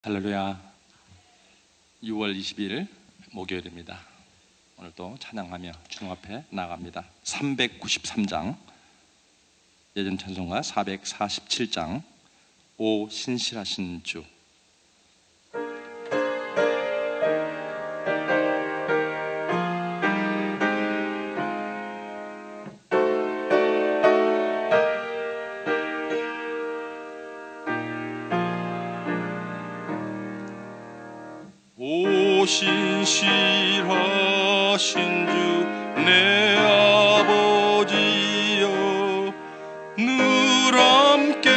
할렐루야. 6월 20일 목요일입니다. 오늘도 찬양하며 주님 앞에 나아갑니다. 393장 예전 찬송가 447장 오 신실하신 주. 오 신실하신 주 내 아버지여, 늘 함께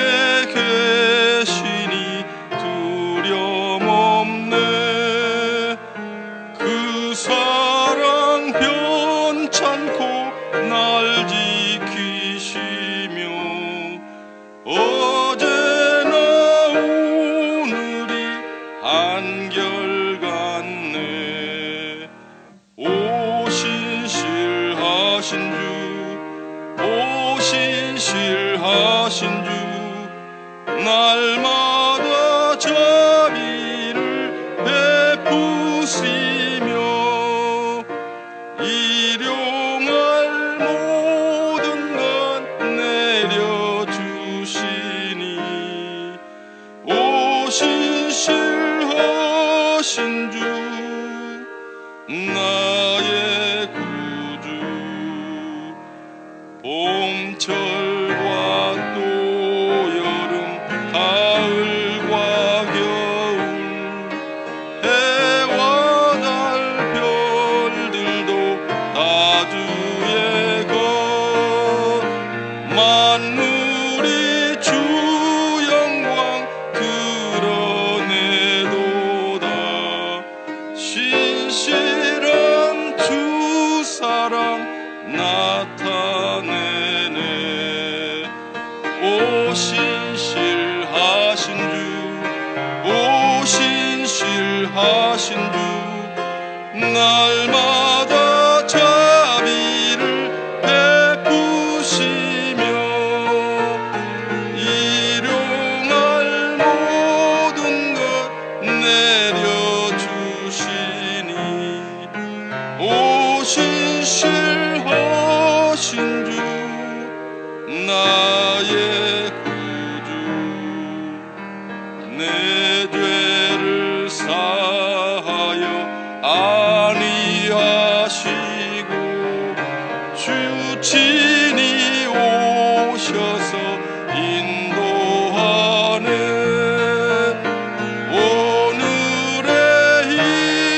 계시니 두려움 없네. 그 사랑 변찮고 날 지키시며 어제나 오늘이 한결같네. 오 신실하신 주, 오 신실하신 주, 날마다 자비를 베푸시며 일용할 모든 것 내려주시니 오 신실하신 주 나의 구주. 봄철과 또 여름, 가을과 겨울, 해와 달 별들도 다 주의 것. 만물이 주 영광 드러내도다. 신실한 주 사랑 나타내네. 오 신실하신 주, 오 신실하신 주, 날마다 자비를 베푸시며 일용할 모든 것 내려주시니 오 신실하신 주 나의 구주. 내 죄를 사하여 아니하시고 주 친히 오셔서 인도하네. 오늘의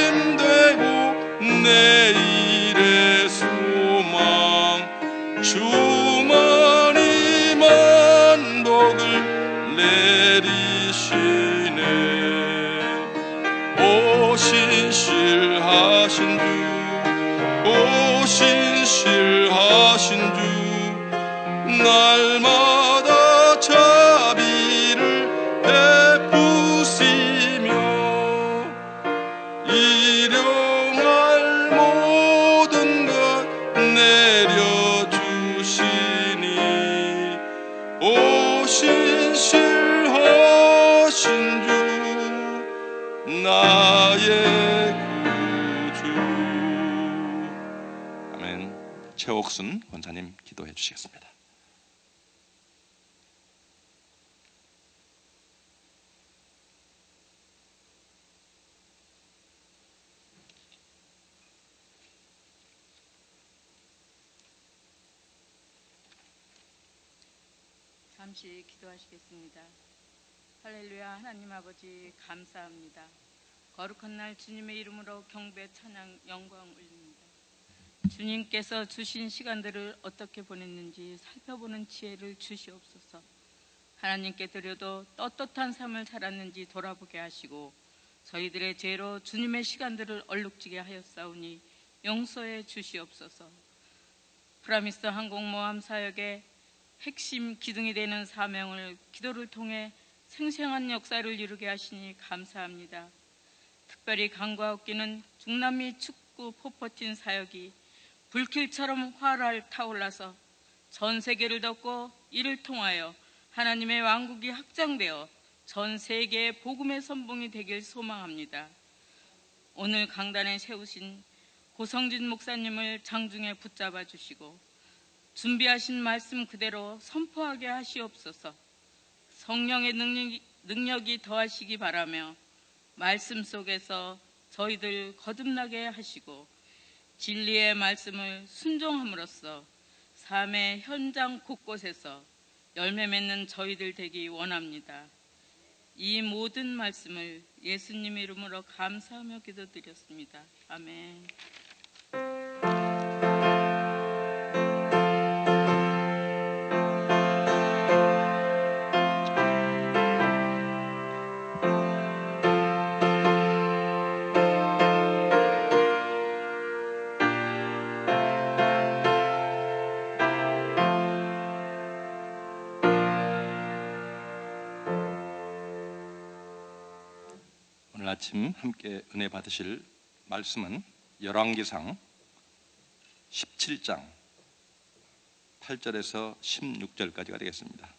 힘되고 내일의 소망, 주만이 만복을 내리시네. 오 신실하신 주, 오 신실하신 주, 날마다 자비를 베푸시며 일용할 모든 것 내려주시니 오 신실하신 주 나의 구주. 아멘. 최옥순 권사님 기도해 주시겠습니다. 잠시 기도하시겠습니다. 할렐루야. 하나님 아버지 감사합니다. 거룩한 날 주님의 이름으로 경배 찬양 영광 올립니다. 주님께서 주신 시간들을 어떻게 보냈는지 살펴보는 지혜를 주시옵소서. 하나님께 드려도 떳떳한 삶을 살았는지 돌아보게 하시고 저희들의 죄로 주님의 시간들을 얼룩지게 하였사오니 용서해 주시옵소서. 프라미스 항공모함 사역의 핵심 기둥이 되는 사명을 기도를 통해 생생한 역사를 이루게 하시니 감사합니다. 특별히 강과 웃기는 중남미 축구 포포팀 사역이 불길처럼 활활 타올라서 전 세계를 덮고 이를 통하여 하나님의 왕국이 확장되어 전 세계 복음의 선봉이 되길 소망합니다. 오늘 강단에 세우신 고성진 목사님을 장중에 붙잡아 주시고 준비하신 말씀 그대로 선포하게 하시옵소서. 성령의 능력이 더하시기 바라며 말씀 속에서 저희들 거듭나게 하시고 진리의 말씀을 순종함으로써 삶의 현장 곳곳에서 열매 맺는 저희들 되기 원합니다. 이 모든 말씀을 예수님 이름으로 감사하며 기도드렸습니다. 아멘. 오늘 아침 함께 은혜 받으실 말씀은 열왕기상 17장 8절에서 16절까지가 되겠습니다.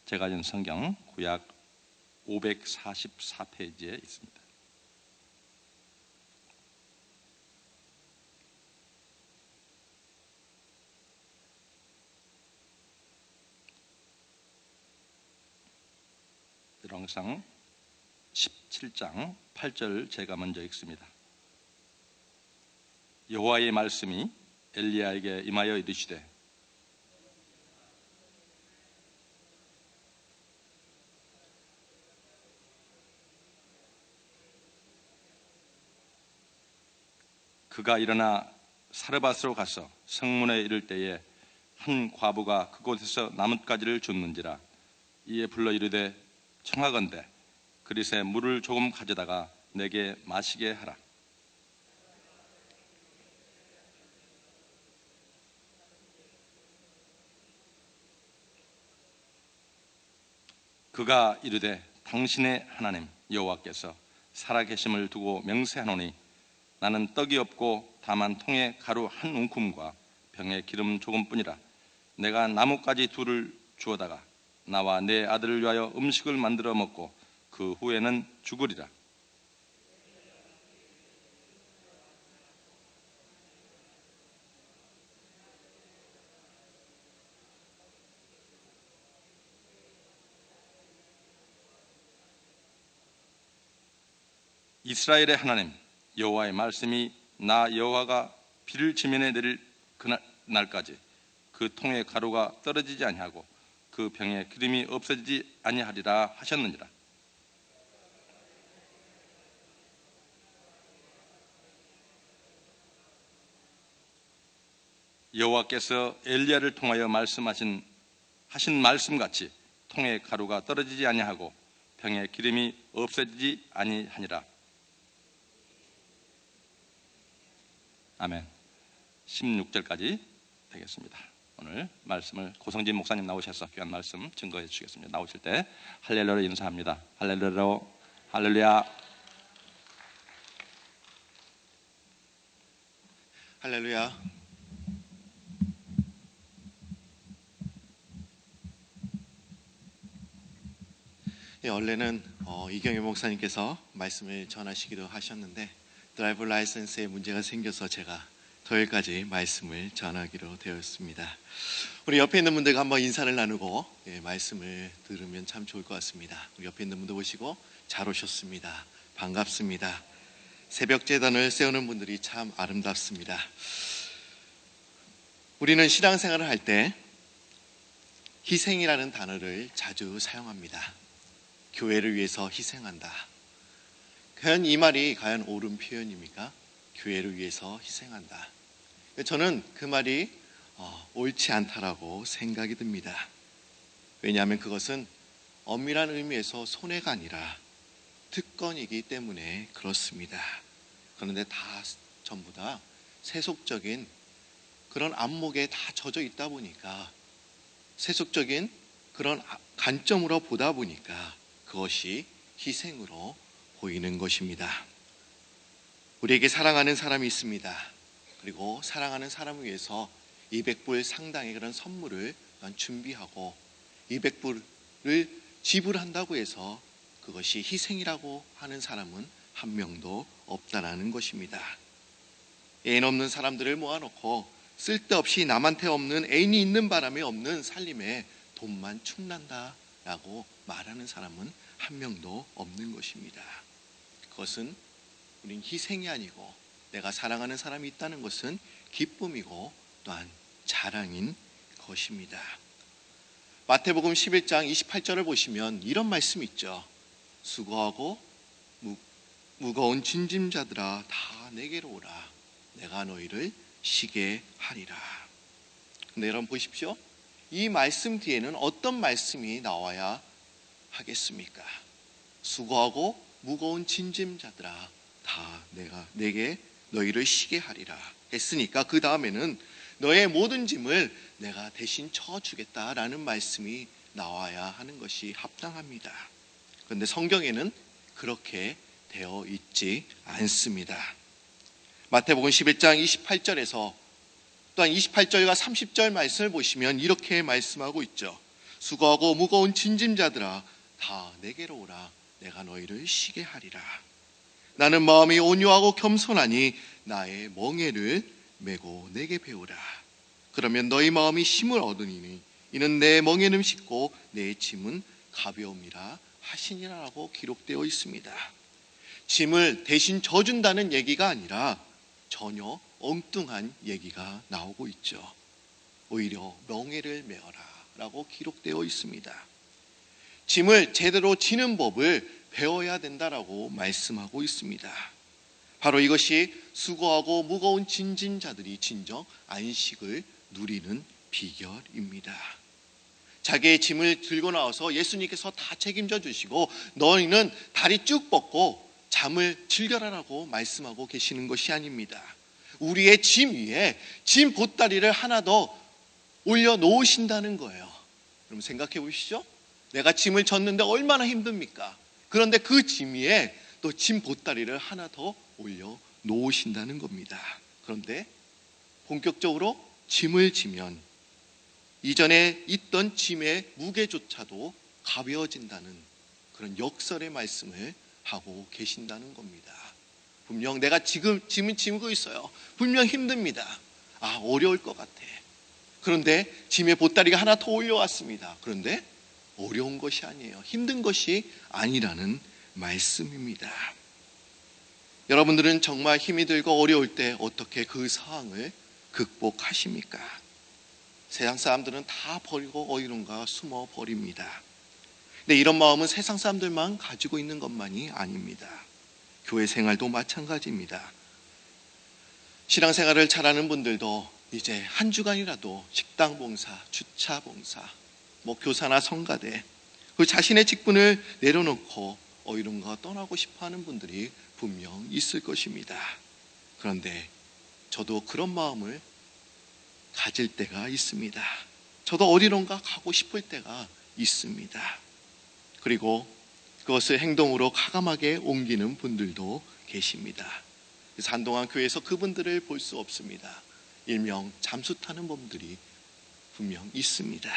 제가 가진 성경 구약 544페이지에 있습니다. 열왕기상 17장 8절 제가 먼저 읽습니다. 여호와의 말씀이 엘리야에게 임하여 이르시되 그가 일어나 사르밧으로 가서 성문에 이를 때에 한 과부가 그곳에서 나뭇가지를 줍는지라. 이에 불러 이르되 청하건대 그릇에 물을 조금 가져다가 내게 마시게 하라. 그가 이르되 당신의 하나님 여호와께서 살아계심을 두고 명세하노니 나는 떡이 없고 다만 통에 가루 한 움큼과 병에 기름 조금뿐이라. 내가 나뭇가지 둘을 주어다가 나와 내 아들을 위하여 음식을 만들어 먹고 그 후에는 죽으리라. 이스라엘의 하나님 여호와의 말씀이 나 여호와가 비를 지면에 내릴 그날까지 그 통에 가루가 떨어지지 아니하고 그 병에 기름이 없어지지 아니하리라 하셨느니라. 여호와께서 엘리야를 통하여 하신 말씀같이 통에 가루가 떨어지지 아니하고 병에 기름이 없어지지 아니하니라. 아멘. 16절까지 되겠습니다. 오늘 말씀을 고성진 목사님 나오셔서 귀한 말씀 증거해 주시겠습니다. 나오실 때 할렐루야로 인사합니다. 할렐루야로 할렐루야. 할렐루야. 예, 원래는 이경희 목사님께서 말씀을 전하시기도 하셨는데 드라이브 라이선스에 문제가 생겨서 제가 토요일까지 말씀을 전하기로 되었습니다. 우리 옆에 있는 분들과 한번 인사를 나누고 말씀을 들으면 참 좋을 것 같습니다. 우리 옆에 있는 분들 보시고 잘 오셨습니다. 반갑습니다. 새벽 제단을 세우는 분들이 참 아름답습니다. 우리는 신앙생활을 할 때 희생이라는 단어를 자주 사용합니다. 교회를 위해서 희생한다. 과연 이 말이 과연 옳은 표현입니까? 교회를 위해서 희생한다. 저는 그 말이 옳지 않다라고 생각이 듭니다. 왜냐하면 그것은 엄밀한 의미에서 손해가 아니라 특권이기 때문에 그렇습니다. 그런데 전부 다 세속적인 그런 안목에 다 젖어 있다 보니까 세속적인 그런 관점으로 보다 보니까 그것이 희생으로 보이는 것입니다. 우리에게 사랑하는 사람이 있습니다. 그리고 사랑하는 사람을 위해서 200불 상당의 그런 선물을 준비하고 200불을 지불한다고 해서 그것이 희생이라고 하는 사람은 한 명도 없다라는 것입니다. 애인 없는 사람들을 모아놓고 쓸데없이 남한테 없는, 애인이 있는 바람에 없는 살림에 돈만 충난다라고 말하는 사람은 한 명도 없는 것입니다. 그것은 우린 희생이 아니고 내가 사랑하는 사람이 있다는 것은 기쁨이고 또한 자랑인 것입니다. 마태복음 11장 28절을 보시면 이런 말씀이 있죠. 수고하고 무거운 짐짐자들아 다 내게로 오라. 내가 너희를 쉬게 하리라. 근데 여러분 보십시오. 이 말씀 뒤에는 어떤 말씀이 나와야 하겠습니까? 수고하고 무거운 짐짐자들아 다 내게 너희를 쉬게 하리라 했으니까 그 다음에는 너의 모든 짐을 내가 대신 져주겠다라는 말씀이 나와야 하는 것이 합당합니다. 그런데 성경에는 그렇게 되어 있지 않습니다. 마태복음 11장 28절에서 또한 28절과 30절 말씀을 보시면 이렇게 말씀하고 있죠. 수고하고 무거운 짐짐자들아 다 내게로 오라. 내가 너희를 쉬게 하리라. 나는 마음이 온유하고 겸손하니 나의 멍에를 메고 내게 배우라. 그러면 너희 마음이 힘을 얻으니 이는 내 멍에는 쉽고 내 짐은 가벼움이라 하시니라라고 기록되어 있습니다. 짐을 대신 져준다는 얘기가 아니라 전혀 엉뚱한 얘기가 나오고 있죠. 오히려 멍에를 메어라 라고 기록되어 있습니다. 짐을 제대로 지는 법을 배워야 된다라고 말씀하고 있습니다. 바로 이것이 수고하고 무거운 짐진자들이 진정 안식을 누리는 비결입니다. 자기의 짐을 들고 나와서 예수님께서 다 책임져 주시고 너희는 다리 쭉 뻗고 잠을 즐겨라라고 말씀하고 계시는 것이 아닙니다. 우리의 짐 위에 짐 보따리를 하나 더 올려놓으신다는 거예요. 그럼 생각해 보시죠. 내가 짐을 졌는데 얼마나 힘듭니까? 그런데 그 짐 위에 또 짐 보따리를 하나 더 올려놓으신다는 겁니다. 그런데 본격적으로 짐을 지면 이전에 있던 짐의 무게조차도 가벼워진다는 그런 역설의 말씀을 하고 계신다는 겁니다. 분명 내가 지금 짐을 지고 있어요. 분명 힘듭니다. 어려울 것 같아. 그런데 짐의 보따리가 하나 더 올려왔습니다. 그런데 어려운 것이 아니에요. 힘든 것이 아니라는 말씀입니다. 여러분들은 정말 힘이 들고 어려울 때 어떻게 그 상황을 극복하십니까? 세상 사람들은 다 버리고 어디론가 숨어 버립니다. 근데 이런 마음은 세상 사람들만 가지고 있는 것만이 아닙니다. 교회 생활도 마찬가지입니다. 신앙생활을 잘하는 분들도 이제 한 주간이라도 식당 봉사, 주차 봉사, 교사나 성가대 그 자신의 직분을 내려놓고 어디론가 떠나고 싶어하는 분들이 분명 있을 것입니다. 그런데 저도 그런 마음을 가질 때가 있습니다. 저도 어디론가 가고 싶을 때가 있습니다. 그리고 그것을 행동으로 과감하게 옮기는 분들도 계십니다. 그래서 한동안 교회에서 그분들을 볼 수 없습니다. 일명 잠수 타는 분들이 분명 있습니다.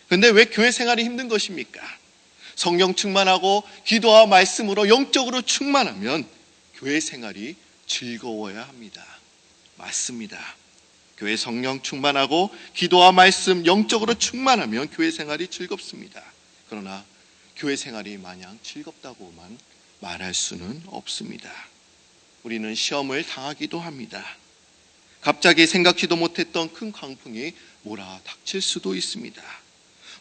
그런데 왜 교회 생활이 힘든 것입니까? 성령 충만하고 기도와 말씀으로 영적으로 충만하면 교회 생활이 즐거워야 합니다. 맞습니다. 교회 성령 충만하고 기도와 말씀 영적으로 충만하면 교회 생활이 즐겁습니다. 그러나 교회 생활이 마냥 즐겁다고만 말할 수는 없습니다. 우리는 시험을 당하기도 합니다. 갑자기 생각지도 못했던 큰 광풍이 몰아닥칠 수도 있습니다.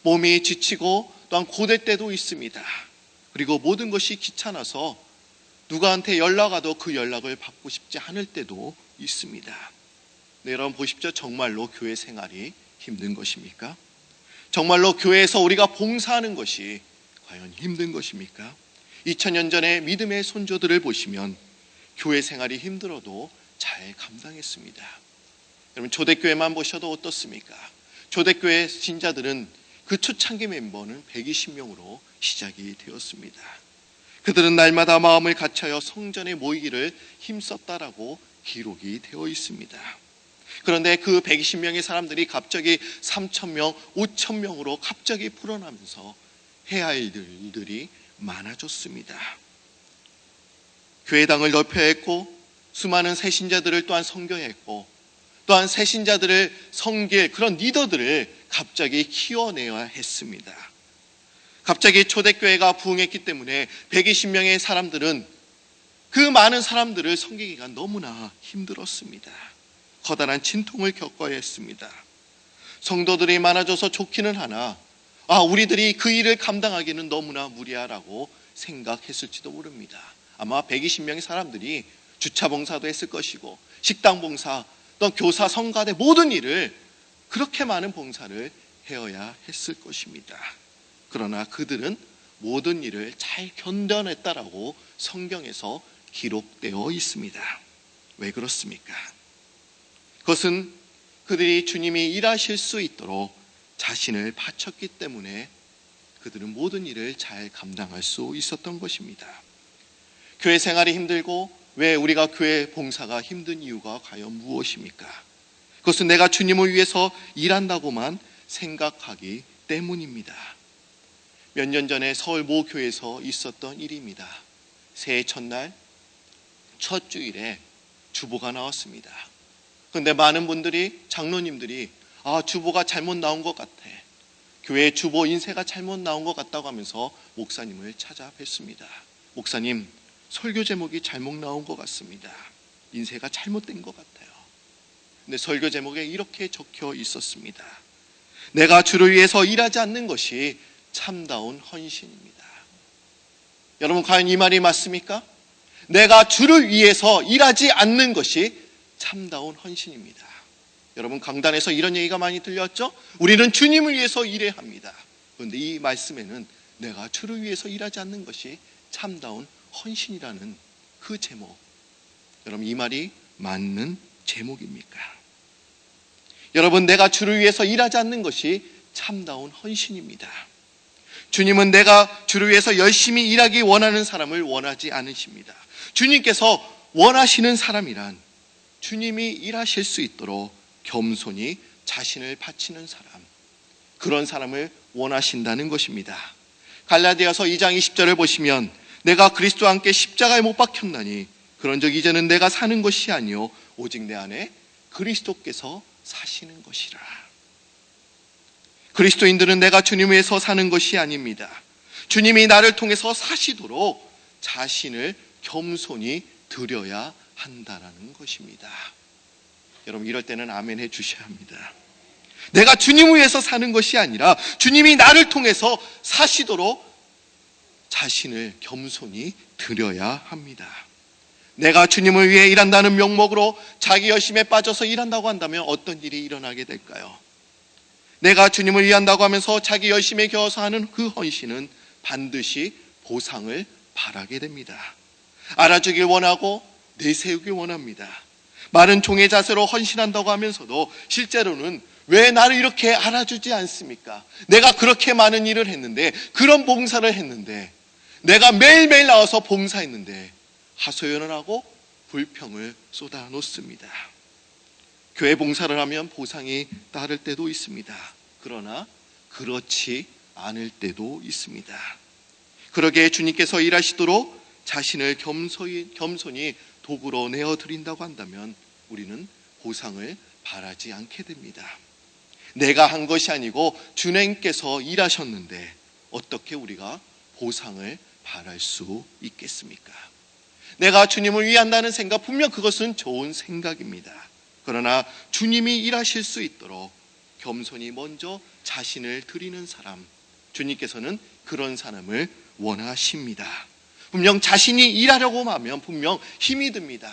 몸이 지치고 또한 고될 때도 있습니다. 그리고 모든 것이 귀찮아서 누구한테 연락 와도 그 연락을 받고 싶지 않을 때도 있습니다. 네, 여러분 보십시오. 정말로 교회 생활이 힘든 것입니까? 정말로 교회에서 우리가 봉사하는 것이 과연 힘든 것입니까? 2000년 전에 믿음의 선조들을 보시면 교회 생활이 힘들어도 잘 감당했습니다. 여러분 초대교회만 보셔도 어떻습니까? 초대교회 신자들은 그 초창기 멤버는 120명으로 시작이 되었습니다. 그들은 날마다 마음을 같여여 성전에 모이기를 힘썼다라고 기록이 되어 있습니다. 그런데 그 120명의 사람들이 갑자기 3,000명, 5,000명으로 갑자기 불어나면서 해야 할 일들이 많아졌습니다. 교회당을 넓혀야 했고, 수많은 새신자들을 또한 섬겨야 했고, 또한 새신자들을 섬길 그런 리더들을 갑자기 키워내야 했습니다. 갑자기 초대교회가 부흥했기 때문에 120명의 사람들은 그 많은 사람들을 섬기기가 너무나 힘들었습니다. 커다란 진통을 겪어야 했습니다. 성도들이 많아져서 좋기는 하나 우리들이 그 일을 감당하기는 너무나 무리하라고 생각했을지도 모릅니다. 아마 120명의 사람들이 주차 봉사도 했을 것이고 식당 봉사, 또 교사, 성가대 모든 일을 그렇게 많은 봉사를 해야 했을 것입니다. 그러나 그들은 모든 일을 잘 견뎌냈다라고 성경에서 기록되어 있습니다. 왜 그렇습니까? 그것은 그들이 주님이 일하실 수 있도록 자신을 바쳤기 때문에 그들은 모든 일을 잘 감당할 수 있었던 것입니다. 교회 생활이 힘들고 왜 우리가 교회 봉사가 힘든 이유가 과연 무엇입니까? 그것은 내가 주님을 위해서 일한다고만 생각하기 때문입니다. 몇 년 전에 서울 모 교회에서 있었던 일입니다. 새해 첫날 첫 주일에 주보가 나왔습니다. 그런데 많은 분들이, 장로님들이 주보가 잘못 나온 것 같아, 교회 주보 인쇄가 잘못 나온 것 같다고 하면서 목사님을 찾아뵀습니다. 목사님, 설교 제목이 잘못 나온 것 같습니다. 인쇄가 잘못된 것 같아요. 근데 설교 제목에 이렇게 적혀 있었습니다. 내가 주를 위해서 일하지 않는 것이 참다운 헌신입니다. 여러분, 과연 이 말이 맞습니까? 내가 주를 위해서 일하지 않는 것이 참다운 헌신입니다. 여러분, 강단에서 이런 얘기가 많이 들렸죠? 우리는 주님을 위해서 일해야 합니다. 그런데 이 말씀에는 내가 주를 위해서 일하지 않는 것이 참다운 헌신이라는 그 제목, 여러분, 이 말이 맞는 제목입니까? 여러분, 내가 주를 위해서 일하지 않는 것이 참다운 헌신입니다. 주님은 내가 주를 위해서 열심히 일하기 원하는 사람을 원하지 않으십니다. 주님께서 원하시는 사람이란 주님이 일하실 수 있도록 겸손히 자신을 바치는 사람, 그런 사람을 원하신다는 것입니다. 갈라디아서 2장 20절을 보시면 내가 그리스도와 함께 십자가에 못 박혔나니 그런즉 이제는 내가 사는 것이 아니요 오직 내 안에 그리스도께서 사시는 것이라. 그리스도인들은 내가 주님 위해서 사는 것이 아닙니다. 주님이 나를 통해서 사시도록 자신을 겸손히 드려야 한다라는 것입니다. 여러분, 이럴 때는 아멘 해 주셔야 합니다. 내가 주님을 위해서 사는 것이 아니라 주님이 나를 통해서 사시도록 자신을 겸손히 드려야 합니다. 내가 주님을 위해 일한다는 명목으로 자기 열심에 빠져서 일한다고 한다면 어떤 일이 일어나게 될까요? 내가 주님을 위한다고 하면서 자기 열심에 겨워서 하는 그 헌신은 반드시 보상을 바라게 됩니다. 알아주길 원하고 내세우길 원합니다. 많은 종의 자세로 헌신한다고 하면서도 실제로는 왜 나를 이렇게 알아주지 않습니까? 내가 그렇게 많은 일을 했는데, 그런 봉사를 했는데, 내가 매일매일 나와서 봉사했는데 하소연을 하고 불평을 쏟아놓습니다. 교회 봉사를 하면 보상이 따를 때도 있습니다. 그러나 그렇지 않을 때도 있습니다. 그러기에 주님께서 일하시도록 자신을 겸손히 도구로 내어드린다고 한다면 우리는 보상을 바라지 않게 됩니다. 내가 한 것이 아니고 주님께서 일하셨는데 어떻게 우리가 보상을 바랄 수 있겠습니까? 내가 주님을 위한다는 생각, 분명 그것은 좋은 생각입니다. 그러나 주님이 일하실 수 있도록 겸손히 먼저 자신을 드리는 사람, 주님께서는 그런 사람을 원하십니다. 분명 자신이 일하려고 하면 분명 힘이 듭니다.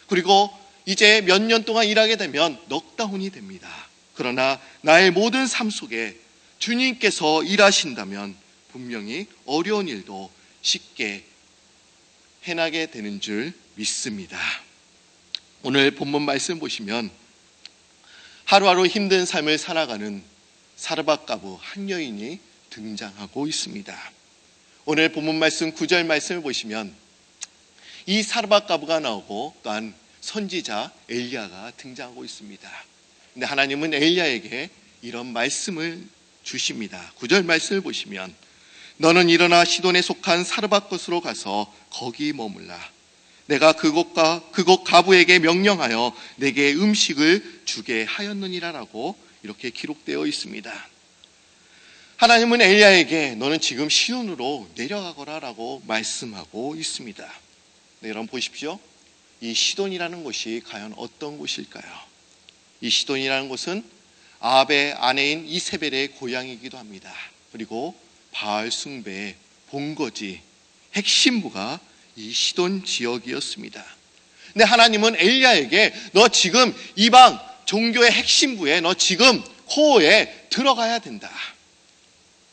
그리고 이제 몇 년 동안 일하게 되면 넉다운이 됩니다. 그러나 나의 모든 삶 속에 주님께서 일하신다면 분명히 어려운 일도 쉽게 해나게 되는 줄 믿습니다. 오늘 본문 말씀 보시면 하루하루 힘든 삶을 살아가는 사르밧가부 한 여인이 등장하고 있습니다. 오늘 본문 말씀 9절 말씀을 보시면 이 사르밧가부가 나오고 또한 선지자 엘리야가 등장하고 있습니다. 근데 하나님은 엘리야에게 이런 말씀을 주십니다. 9절 말씀을 보시면 너는 일어나 시돈에 속한 사르밧 곳으로 가서 거기 머물라. 내가 그곳 가부에게 명령하여 내게 음식을 주게 하였느니라라고 이렇게 기록되어 있습니다. 하나님은 엘리야에게 너는 지금 시돈으로 내려가거라라고 말씀하고 있습니다. 네, 여러분 보십시오. 이 시돈이라는 곳이 과연 어떤 곳일까요? 이 시돈이라는 곳은 아합의 아내인 이세벨의 고향이기도 합니다. 그리고 바알 숭배의 본거지, 핵심부가 이 시돈 지역이었습니다. 근데 하나님은 엘리야에게 너 지금 이방 종교의 핵심부에 너 지금 코어에 들어가야 된다.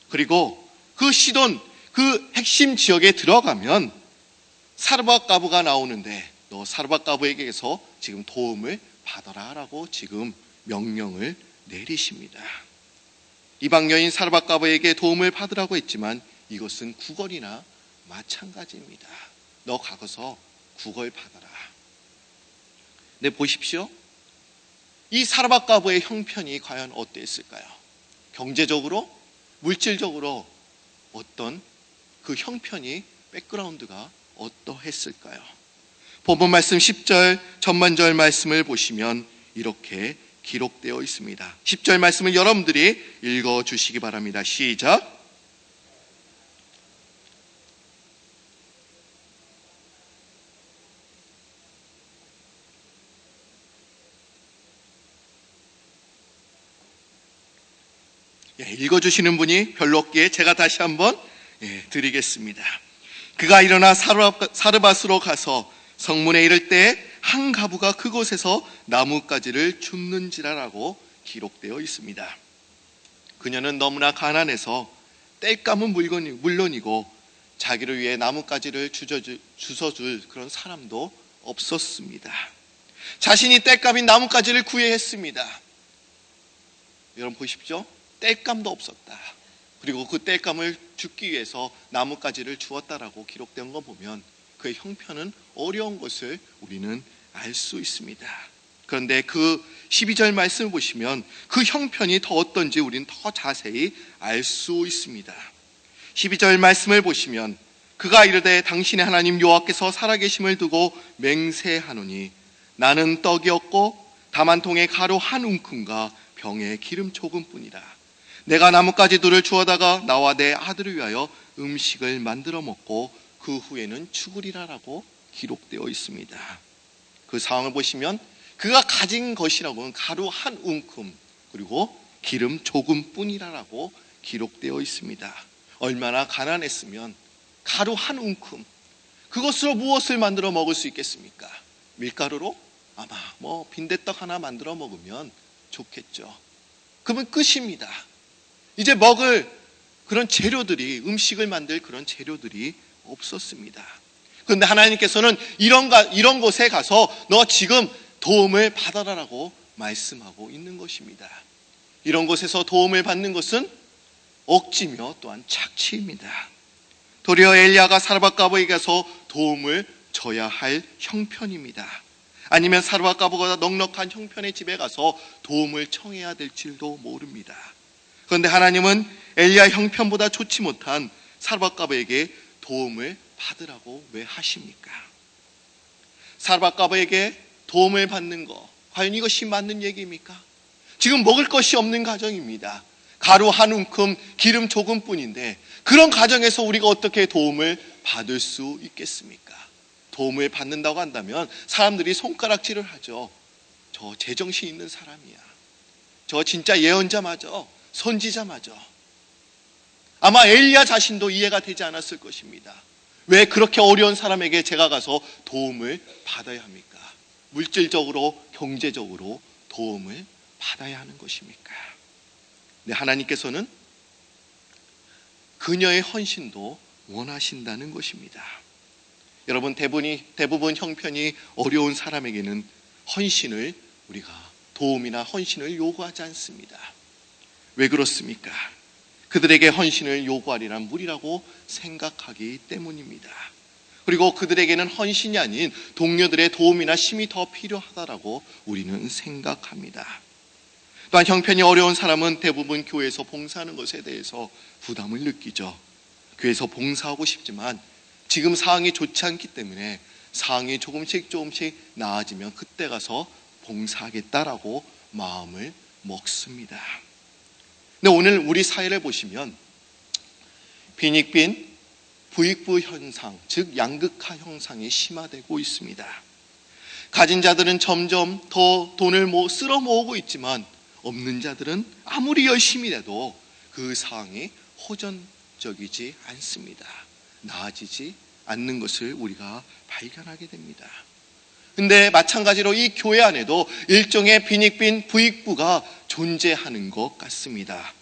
그리고 그 시돈 그 핵심 지역에 들어가면 사르밧 가부가 나오는데 너 사르밧 가부에게서 지금 도움을 받아라라고 지금 명령을 내리십니다. 이방 여인 사르밧 가부에게 도움을 받으라고 했지만 이것은 구걸이나 마찬가지입니다. 너 가서 구걸 받아라. 네, 보십시오. 이 사르밧 가부의 형편이 과연 어땠을까요? 경제적으로, 물질적으로 어떤 그 형편이, 백그라운드가 어떠했을까요? 본문 말씀 10절 전반절 말씀을 보시면 이렇게 기록되어 있습니다. 10절 말씀을 여러분들이 읽어주시기 바랍니다. 시작. 읽어주시는 분이 별로 없기에 제가 다시 한번 드리겠습니다. 그가 일어나 사르밧으로 가서 성문에 이를 때 한 가부가 그곳에서 나뭇가지를 줍는지라라고 기록되어 있습니다. 그녀는 너무나 가난해서 땔감은 물론이고 자기를 위해 나뭇가지를 주워줄 그런 사람도 없었습니다. 자신이 땔감인 나뭇가지를 구해야 했습니다. 여러분 보십시오. 땔감도 없었다. 그리고 그 땔감을 줍기 위해서 나뭇가지를 주었다라고 기록된 거 보면 그의 형편은 어려운 것을 우리는 알 수 있습니다. 그런데 그 12절 말씀을 보시면 그 형편이 더 어떤지 우리는 더 자세히 알 수 있습니다. 12절 말씀을 보시면 그가 이르되 당신의 하나님 여호와께서 살아계심을 두고 맹세하노니 나는 떡이 없고 다만 통에 가루 한 움큼과 병에 기름 조금뿐이라. 내가 나뭇가지 둘을 주워다가 나와 내 아들을 위하여 음식을 만들어 먹고 그 후에는 죽으리라라고 기록되어 있습니다. 그 상황을 보시면 그가 가진 것이라고는 가루 한 움큼 그리고 기름 조금뿐이라라고 기록되어 있습니다. 얼마나 가난했으면 가루 한 움큼 그것으로 무엇을 만들어 먹을 수 있겠습니까? 밀가루로 아마 빈대떡 하나 만들어 먹으면 좋겠죠. 그러면 끝입니다. 이제 먹을 그런 재료들이, 음식을 만들 그런 재료들이 없었습니다. 그런데 하나님께서는 이런 곳에 가서 너 지금 도움을 받아라라고 말씀하고 있는 것입니다. 이런 곳에서 도움을 받는 것은 억지며 또한 착취입니다. 도리어 엘리야가 사르밧 가부에게 가서 도움을 줘야 할 형편입니다. 아니면 사르밧 가부가 넉넉한 형편의 집에 가서 도움을 청해야 될지도 모릅니다. 그런데 하나님은 엘리야 형편보다 좋지 못한 사르밧 가부에게 도움을 받으라고 왜 하십니까? 사르밧 가부에게 도움을 받는 거 과연 이것이 맞는 얘기입니까? 지금 먹을 것이 없는 가정입니다. 가루 한 움큼 기름 조금뿐인데 그런 가정에서 우리가 어떻게 도움을 받을 수 있겠습니까? 도움을 받는다고 한다면 사람들이 손가락질을 하죠. 저 제정신 있는 사람이야. 저 진짜 예언자마저, 선지자마저. 아마 엘리야 자신도 이해가 되지 않았을 것입니다. 왜 그렇게 어려운 사람에게 제가 가서 도움을 받아야 합니까? 물질적으로, 경제적으로 도움을 받아야 하는 것입니까? 네, 하나님께서는 그녀의 헌신도 원하신다는 것입니다. 여러분, 대부분 형편이 어려운 사람에게는 헌신을 우리가 도움이나 헌신을 요구하지 않습니다. 왜 그렇습니까? 그들에게 헌신을 요구하리란 무리라고 생각하기 때문입니다. 그리고 그들에게는 헌신이 아닌 동료들의 도움이나 힘이 더 필요하다라고 우리는 생각합니다. 또한 형편이 어려운 사람은 대부분 교회에서 봉사하는 것에 대해서 부담을 느끼죠. 교회에서 봉사하고 싶지만 지금 상황이 좋지 않기 때문에 상황이 조금씩 나아지면 그때 가서 봉사하겠다라고 마음을 먹습니다. 근데 오늘 우리 사회를 보시면 빈익빈 부익부 현상, 즉 양극화 현상이 심화되고 있습니다. 가진 자들은 점점 더 돈을 쓸어 모으고 있지만 없는 자들은 아무리 열심히 해도 그 상황이 호전적이지 않습니다. 나아지지 않는 것을 우리가 발견하게 됩니다. 근데 마찬가지로 이 교회 안에도 일종의 빈익빈 부익부가 존재하는 것 같습니다.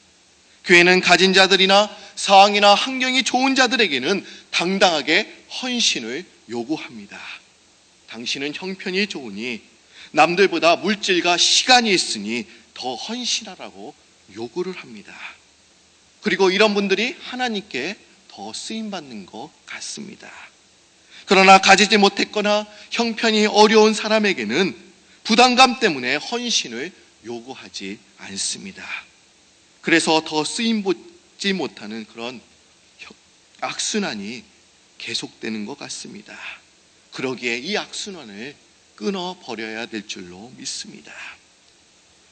교회는 가진 자들이나 상황이나 환경이 좋은 자들에게는 당당하게 헌신을 요구합니다. 당신은 형편이 좋으니 남들보다 물질과 시간이 있으니 더 헌신하라고 요구를 합니다. 그리고 이런 분들이 하나님께 더 쓰임받는 것 같습니다. 그러나 가지지 못했거나 형편이 어려운 사람에게는 부담감 때문에 헌신을 요구하지 않습니다. 그래서 더 쓰임받지 못하는 그런 악순환이 계속되는 것 같습니다. 그러기에 이 악순환을 끊어버려야 될 줄로 믿습니다.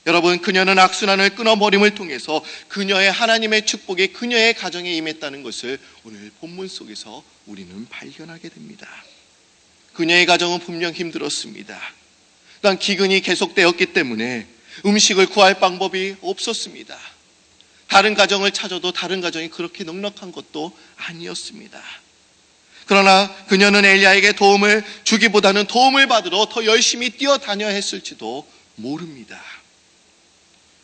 여러분, 그녀는 악순환을 끊어버림을 통해서 그녀의 하나님의 축복이 그녀의 가정에 임했다는 것을 오늘 본문 속에서 우리는 발견하게 됩니다. 그녀의 가정은 분명 힘들었습니다. 또한 기근이 계속되었기 때문에 음식을 구할 방법이 없었습니다. 다른 가정을 찾아도 다른 가정이 그렇게 넉넉한 것도 아니었습니다. 그러나 그녀는 엘리야에게 도움을 주기보다는 도움을 받으러 더 열심히 뛰어다녀야 했을지도 모릅니다.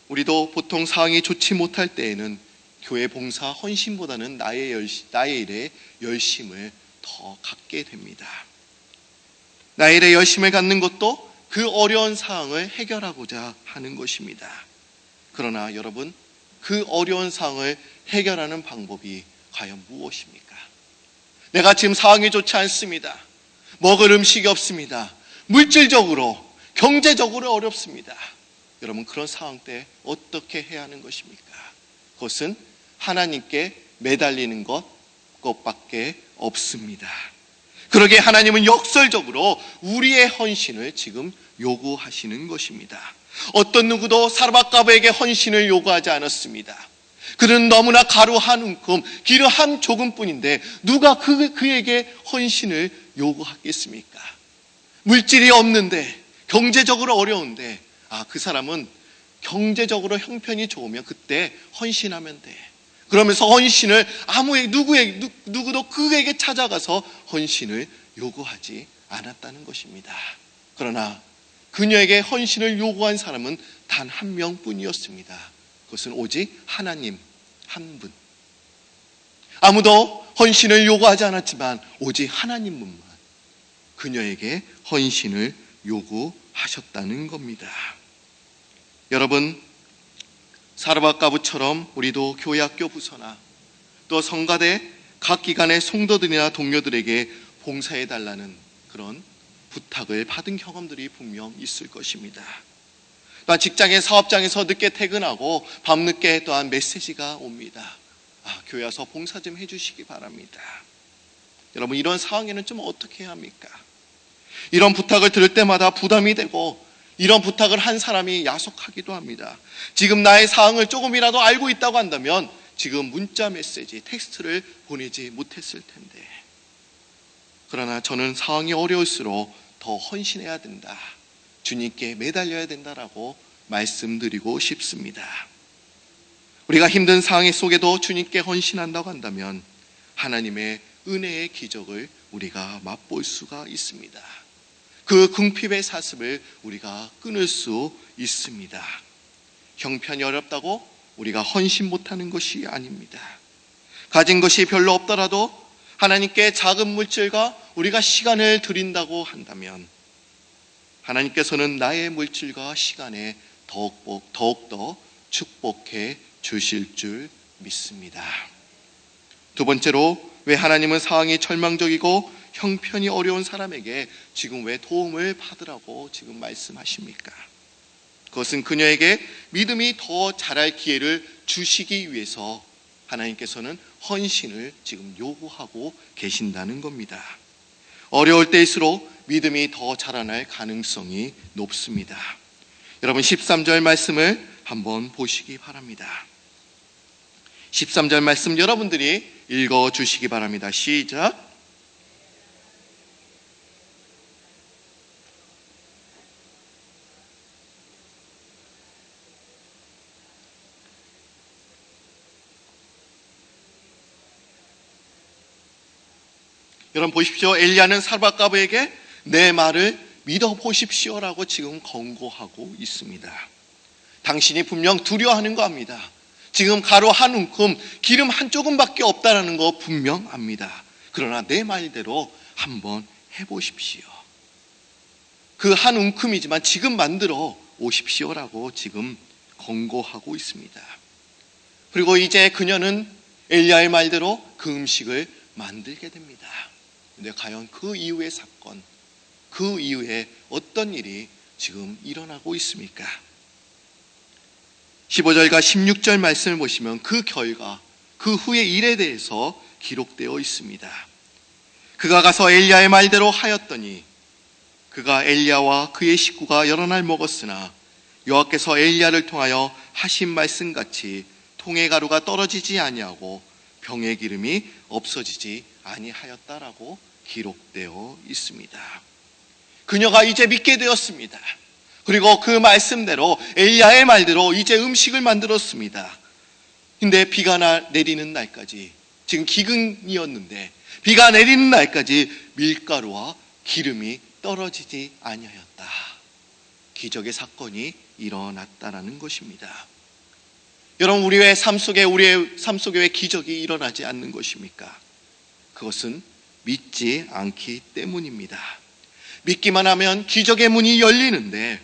우리도 보통 상황이 좋지 못할 때에는 교회 봉사 헌신보다는 나의 일에 열심을 더 갖게 됩니다. 나의 일에 열심을 갖는 것도 그 어려운 상황을 해결하고자 하는 것입니다. 그러나 여러분, 그 어려운 상황을 해결하는 방법이 과연 무엇입니까? 내가 지금 상황이 좋지 않습니다. 먹을 음식이 없습니다. 물질적으로, 경제적으로 어렵습니다. 여러분, 그런 상황 때 어떻게 해야 하는 것입니까? 그것은 하나님께 매달리는 것밖에 없습니다. 그러기에 하나님은 역설적으로 우리의 헌신을 지금 요구하시는 것입니다. 어떤 누구도 사르밧가브에게 헌신을 요구하지 않았습니다. 그는 너무나 가루 한 움큼, 기름 한 조금뿐인데 누가 그에게 헌신을 요구하겠습니까? 물질이 없는데, 경제적으로 어려운데, 그 사람은 경제적으로 형편이 좋으면 그때 헌신하면 돼. 그러면서 헌신을 누구도 그에게 찾아가서 헌신을 요구하지 않았다는 것입니다. 그러나 그녀에게 헌신을 요구한 사람은 단 한 명뿐이었습니다. 그것은 오직 하나님 한 분. 아무도 헌신을 요구하지 않았지만 오직 하나님만만 그녀에게 헌신을 요구하셨다는 겁니다. 여러분, 사르밧가브처럼 우리도 교회 학교 부서나 또 성가대 각 기관의 성도들이나 동료들에게 봉사해달라는 그런 부탁을 받은 경험들이 분명 있을 것입니다. 또한 직장의 사업장에서 늦게 퇴근하고 밤늦게 또한 메시지가 옵니다. 교회 와서 봉사 좀 해주시기 바랍니다. 여러분, 이런 상황에는 좀 어떻게 해야 합니까? 이런 부탁을 들을 때마다 부담이 되고 이런 부탁을 한 사람이 야속하기도 합니다. 지금 나의 상황을 조금이라도 알고 있다고 한다면 지금 문자 메시지, 텍스트를 보내지 못했을 텐데. 그러나 저는 상황이 어려울수록 더 헌신해야 된다. 주님께 매달려야 된다라고 말씀드리고 싶습니다. 우리가 힘든 상황 속에도 주님께 헌신한다고 한다면 하나님의 은혜의 기적을 우리가 맛볼 수가 있습니다. 그 궁핍의 사습을 우리가 끊을 수 있습니다. 형편이 어렵다고 우리가 헌신 못하는 것이 아닙니다. 가진 것이 별로 없더라도 하나님께 작은 물질과 우리가 시간을 드린다고 한다면 하나님께서는 나의 물질과 시간에 더욱더 축복해 주실 줄 믿습니다. 두 번째로, 왜 하나님은 상황이 절망적이고 형편이 어려운 사람에게 지금 왜 도움을 받으라고 지금 말씀하십니까? 그것은 그녀에게 믿음이 더 자랄 기회를 주시기 위해서 하나님께서는 헌신을 지금 요구하고 계신다는 겁니다. 어려울 때일수록 믿음이 더 자라날 가능성이 높습니다. 여러분 13절 말씀을 한번 보시기 바랍니다. 13절 말씀 여러분들이 읽어주시기 바랍니다. 시작. 여러분 보십시오. 엘리야는 사르밧가브에게 내 말을 믿어보십시오라고 지금 권고하고 있습니다. 당신이 분명 두려워하는 거 압니다. 지금 가루 한 움큼, 기름 한 조금밖에 없다는 거 분명합니다. 그러나 내 말대로 한번 해보십시오. 그 한 움큼이지만 지금 만들어 오십시오라고 지금 권고하고 있습니다. 그리고 이제 그녀는 엘리야의 말대로 그 음식을 만들게 됩니다. 근데 과연 그 이후의 사건, 그 이후에 어떤 일이 지금 일어나고 있습니까? 15절과 16절 말씀을 보시면 그 결과, 그 후의 일에 대해서 기록되어 있습니다. 그가 가서 엘리야의 말대로 하였더니 그가 엘리야와 그의 식구가 여러 날 먹었으나 여호와께서 엘리야를 통하여 하신 말씀같이 통의 가루가 떨어지지 아니하고 병의 기름이 없어지지 아니하였다라고 기록되어 있습니다. 그녀가 이제 믿게 되었습니다. 그리고 그 말씀대로 엘리야의 말대로 이제 음식을 만들었습니다. 근데 비가 내리는 날까지, 지금 기근이었는데 비가 내리는 날까지 밀가루와 기름이 떨어지지 아니하였다. 기적의 사건이 일어났다라는 것입니다. 여러분 우리의 삶 속에 왜 기적이 일어나지 않는 것입니까? 그것은 믿지 않기 때문입니다. 믿기만 하면 기적의 문이 열리는데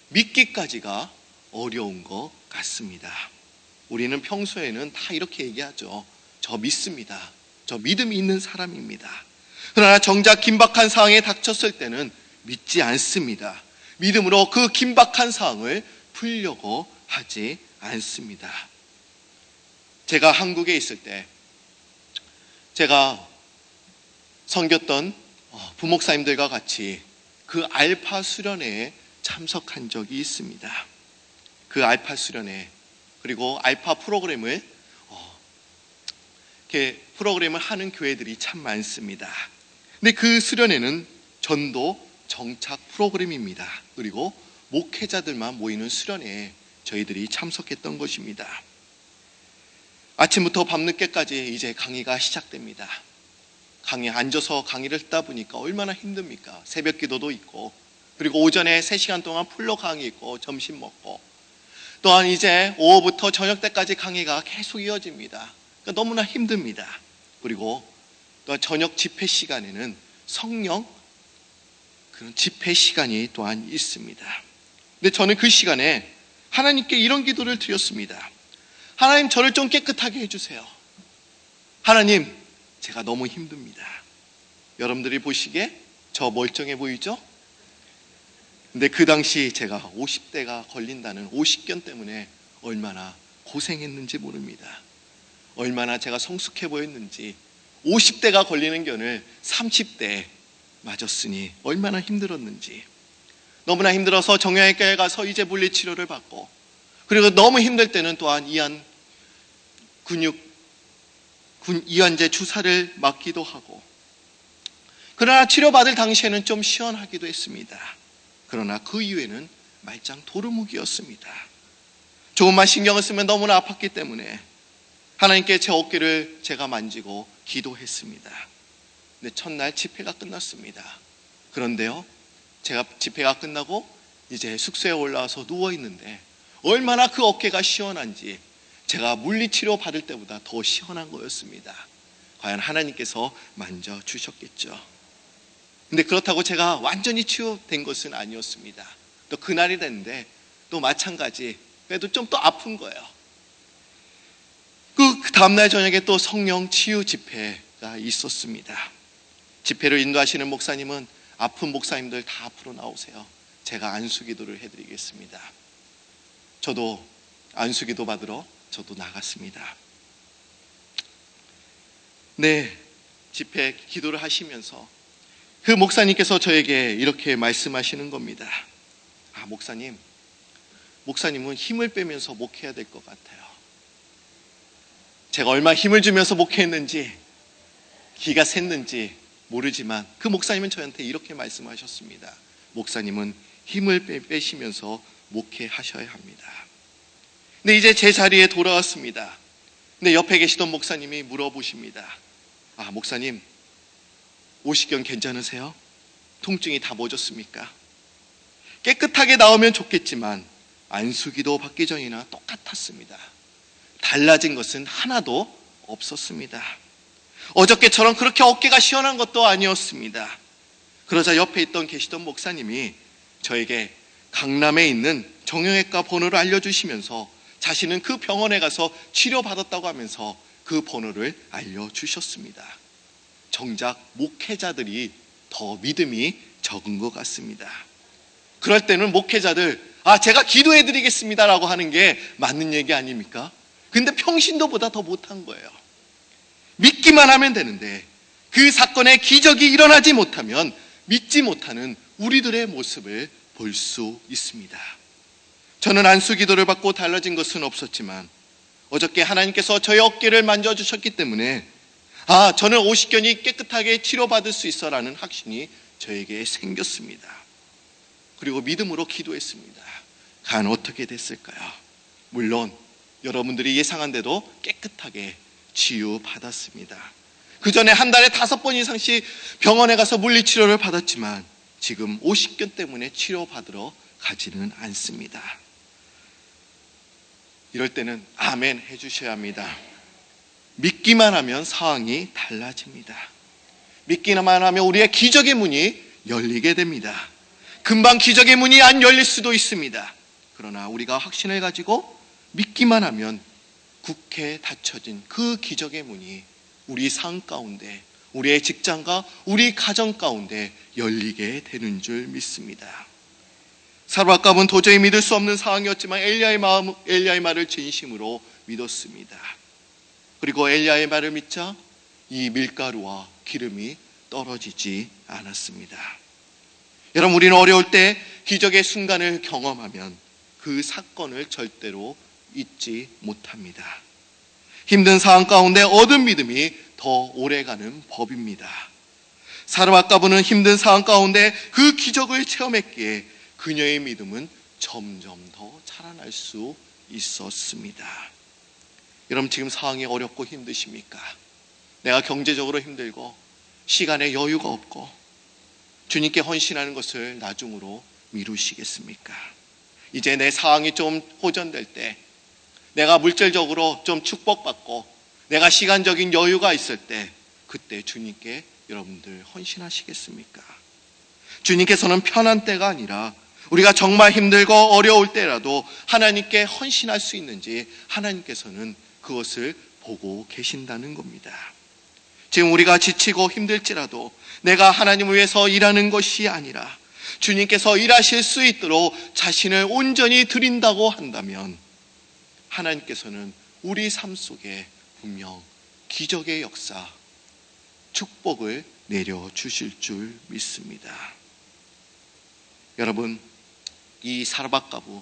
믿기까지가 어려운 것 같습니다. 우리는 평소에는 다 이렇게 얘기하죠. 저 믿습니다. 저 믿음이 있는 사람입니다. 그러나 정작 긴박한 상황에 닥쳤을 때는 믿지 않습니다. 믿음으로 그 긴박한 상황을 풀려고 하지 않습니다. 제가 한국에 있을 때 제가 섬겼던 부목사님들과 같이 그 알파 수련회에 참석한 적이 있습니다. 그 알파 수련회, 그리고 알파 프로그램을 이렇게 프로그램을 하는 교회들이 참 많습니다. 근데 그 수련회는 전도 정착 프로그램입니다. 그리고 목회자들만 모이는 수련회에 저희들이 참석했던 것입니다. 아침부터 밤늦게까지 이제 강의가 시작됩니다. 강의에 앉아서 강의를 듣다 보니까 얼마나 힘듭니까? 새벽 기도도 있고, 그리고 오전에 3시간 동안 풀로 강의 있고, 점심 먹고, 또한 이제 오후부터 저녁 때까지 강의가 계속 이어집니다. 그러니까 너무나 힘듭니다. 그리고 또 저녁 집회 시간에는 성령 그런 집회 시간이 또한 있습니다. 근데 저는 그 시간에 하나님께 이런 기도를 드렸습니다. 하나님, 저를 좀 깨끗하게 해주세요. 하나님, 제가 너무 힘듭니다. 여러분들이 보시기에 저 멀쩡해 보이죠? 근데 그 당시 제가 50대가 걸린다는 오십견 때문에 얼마나 고생했는지 모릅니다. 얼마나 제가 성숙해 보였는지, 50대가 걸리는 견을 30대에 맞았으니 얼마나 힘들었는지. 너무나 힘들어서 정형외과에 가서 이제 물리치료를 받고, 그리고 너무 힘들 때는 또한 이완제 주사를 맞기도 하고, 그러나 치료받을 당시에는 좀 시원하기도 했습니다. 그러나 그 이후에는 말짱 도루묵이었습니다. 조금만 신경을 쓰면 너무나 아팠기 때문에 하나님께 제 어깨를 제가 만지고 기도했습니다. 근데 첫날 집회가 끝났습니다. 그런데요, 제가 집회가 끝나고 이제 숙소에 올라와서 누워있는데 얼마나 그 어깨가 시원한지, 제가 물리치료 받을 때보다 더 시원한 거였습니다. 과연 하나님께서 만져주셨겠죠. 근데 그렇다고 제가 완전히 치유된 것은 아니었습니다. 또 그날이 됐는데 또 마찬가지, 그래도 좀 더 아픈 거예요. 그 다음날 저녁에 또 성령 치유 집회가 있었습니다. 집회를 인도하시는 목사님은 아픈 목사님들 다 앞으로 나오세요. 제가 안수기도를 해드리겠습니다. 저도 안수기도 받으러 저도 나갔습니다. 네, 집회 기도를 하시면서 그 목사님께서 저에게 이렇게 말씀하시는 겁니다. 목사님은 힘을 빼면서 목회해야 될 것 같아요. 제가 얼마나 힘을 주면서 목회했는지, 기가 샜는지 모르지만 그 목사님은 저한테 이렇게 말씀하셨습니다. 목사님은 힘을 빼시면서 목회하셔야 합니다. 근데 이제 제 자리에 돌아왔습니다. 근데 옆에 계시던 목사님이 물어보십니다. 목사님, 오십견 괜찮으세요? 통증이 다 멎었습니까? 깨끗하게 나오면 좋겠지만 안수기도 받기 전이나 똑같았습니다. 달라진 것은 하나도 없었습니다. 어저께처럼 그렇게 어깨가 시원한 것도 아니었습니다. 그러자 옆에 계시던 목사님이 저에게 강남에 있는 정형외과 번호를 알려주시면서 자신은 그 병원에 가서 치료받았다고 하면서 그 번호를 알려주셨습니다. 정작 목회자들이 더 믿음이 적은 것 같습니다. 그럴 때는 목회자들, 제가 기도해드리겠습니다 라고 하는 게 맞는 얘기 아닙니까? 근데 평신도보다 더 못한 거예요. 믿기만 하면 되는데 그 사건에 기적이 일어나지 못하면 믿지 못하는 우리들의 모습을 볼 수 있습니다. 저는 안수 기도를 받고 달라진 것은 없었지만 어저께 하나님께서 저의 어깨를 만져주셨기 때문에 저는 오십견이 깨끗하게 치료받을 수 있어 라는 확신이 저에게 생겼습니다. 그리고 믿음으로 기도했습니다. 과연 어떻게 됐을까요? 물론 여러분들이 예상한 대로 깨끗하게 치유받았습니다. 그 전에 한 달에 5번 이상씩 병원에 가서 물리치료를 받았지만 지금 오십견 때문에 치료받으러 가지는 않습니다. 이럴 때는 아멘 해주셔야 합니다. 믿기만 하면 상황이 달라집니다. 믿기만 하면 우리의 기적의 문이 열리게 됩니다. 금방 기적의 문이 안 열릴 수도 있습니다. 그러나 우리가 확신을 가지고 믿기만 하면 굳게 닫혀진 그 기적의 문이 우리 삶 가운데, 우리의 직장과 우리 가정 가운데 열리게 되는 줄 믿습니다. 사르밧갑은 도저히 믿을 수 없는 상황이었지만 엘리야의 말을 진심으로 믿었습니다. 그리고 엘리야의 말을 믿자 이 밀가루와 기름이 떨어지지 않았습니다. 여러분, 우리는 어려울 때 기적의 순간을 경험하면 그 사건을 절대로 잊지 못합니다. 힘든 상황 가운데 얻은 믿음이 더 오래가는 법입니다. 사르밧가부는 힘든 상황 가운데 그 기적을 체험했기에 그녀의 믿음은 점점 더 자라날 수 있었습니다. 여러분, 지금 상황이 어렵고 힘드십니까? 내가 경제적으로 힘들고 시간에 여유가 없고 주님께 헌신하는 것을 나중으로 미루시겠습니까? 이제 내 상황이 좀 호전될 때, 내가 물질적으로 좀 축복받고 내가 시간적인 여유가 있을 때, 그때 주님께 여러분들 헌신하시겠습니까? 주님께서는 편한 때가 아니라 우리가 정말 힘들고 어려울 때라도 하나님께 헌신할 수 있는지 하나님께서는 그것을 보고 계신다는 겁니다. 지금 우리가 지치고 힘들지라도 내가 하나님을 위해서 일하는 것이 아니라 주님께서 일하실 수 있도록 자신을 온전히 드린다고 한다면 하나님께서는 우리 삶 속에 분명 기적의 역사, 축복을 내려주실 줄 믿습니다. 여러분, 이 사르밧가부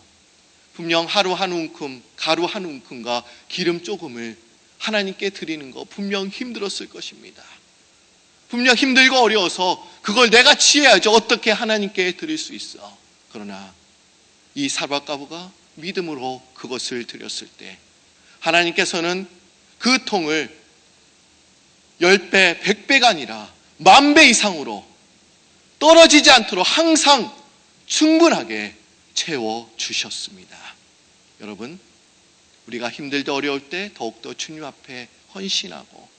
분명 하루 한 움큼, 가루 한 움큼과 기름 조금을 하나님께 드리는 거 분명 힘들었을 것입니다. 분명 힘들고 어려워서 그걸 내가 취해야죠. 어떻게 하나님께 드릴 수 있어. 그러나 이 사르밧가부가 믿음으로 그것을 드렸을 때 하나님께서는 그 통을 10배, 100배가 아니라 10,000배 이상으로 떨어지지 않도록 항상 충분하게 채워주셨습니다. 여러분, 우리가 힘들 때 어려울 때 더욱더 주님 앞에 헌신하고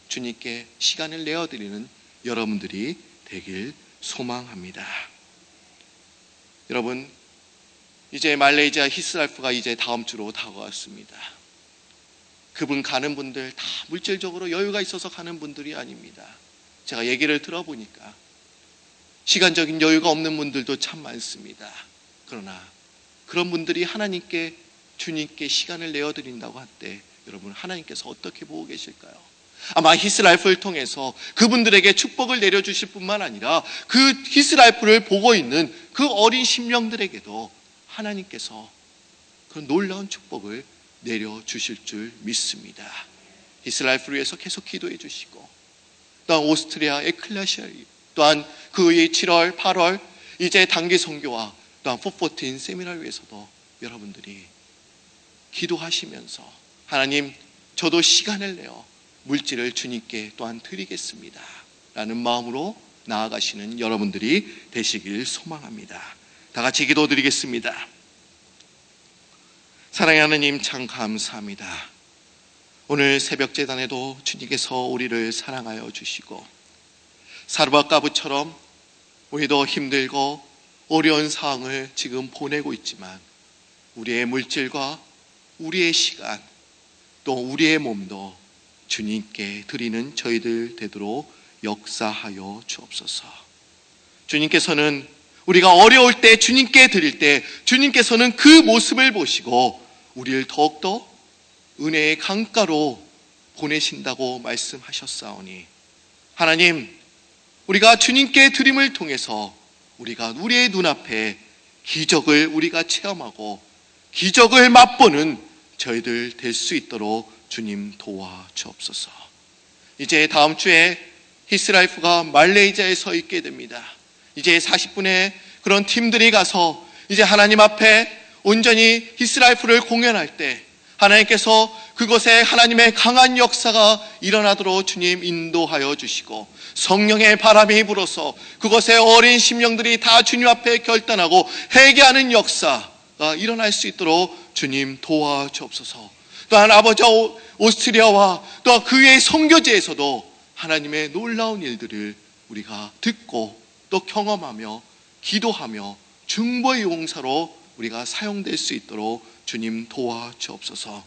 주님께 시간을 내어드리는 여러분들이 되길 소망합니다. 여러분, 이제 말레이시아 히스랄프가 이제 다음 주로 다가왔습니다. 그분 가는 분들 다 물질적으로 여유가 있어서 가는 분들이 아닙니다. 제가 얘기를 들어보니까 시간적인 여유가 없는 분들도 참 많습니다. 그러나 그런 분들이 하나님께 주님께 시간을 내어드린다고 할 때 여러분 하나님께서 어떻게 보고 계실까요? 아마 히스라이프를 통해서 그분들에게 축복을 내려주실 뿐만 아니라 그 히스라이프를 보고 있는 그 어린 심령들에게도 하나님께서 그런 놀라운 축복을 내려주실 줄 믿습니다. 히스라이프를 위해서 계속 기도해 주시고, 또한 오스트리아 에클레시아, 또한 그의 7월 8월 이제 단기 선교와 또한 414 세미나를 위해서도 여러분들이 기도하시면서 하나님, 저도 시간을 내어 물질을 주님께 또한 드리겠습니다 라는 마음으로 나아가시는 여러분들이 되시길 소망합니다. 다 같이 기도드리겠습니다. 사랑하는 하나님, 참 감사합니다. 오늘 새벽 제단에도 주님께서 우리를 사랑하여 주시고, 사르밧 가부처럼 우리도 힘들고 어려운 상황을 지금 보내고 있지만 우리의 물질과 우리의 시간 또 우리의 몸도 주님께 드리는 저희들 되도록 역사하여 주옵소서. 주님께서는 우리가 어려울 때 주님께 드릴 때 주님께서는 그 모습을 보시고 우리를 더욱더 은혜의 강가로 보내신다고 말씀하셨사오니, 하나님, 우리가 주님께 드림을 통해서 우리가 우리의 눈앞에 기적을 우리가 체험하고 기적을 맛보는 저희들 될 수 있도록 주님 도와주옵소서. 이제 다음 주에 히스라이프가 말레이시아에 서 있게 됩니다. 이제 40분의 그런 팀들이 가서 이제 하나님 앞에 온전히 히스라이프를 공연할 때 하나님께서 그곳에 하나님의 강한 역사가 일어나도록 주님 인도하여 주시고, 성령의 바람이 불어서 그곳의 어린 심령들이 다 주님 앞에 결단하고 회개하는 역사가 일어날 수 있도록 주님 도와주옵소서. 또한 아버지 오스트리아와 또 그의 선교지에서도 하나님의 놀라운 일들을 우리가 듣고 또 경험하며 기도하며 중보의 용사로 우리가 사용될 수 있도록 주님 도와주옵소서.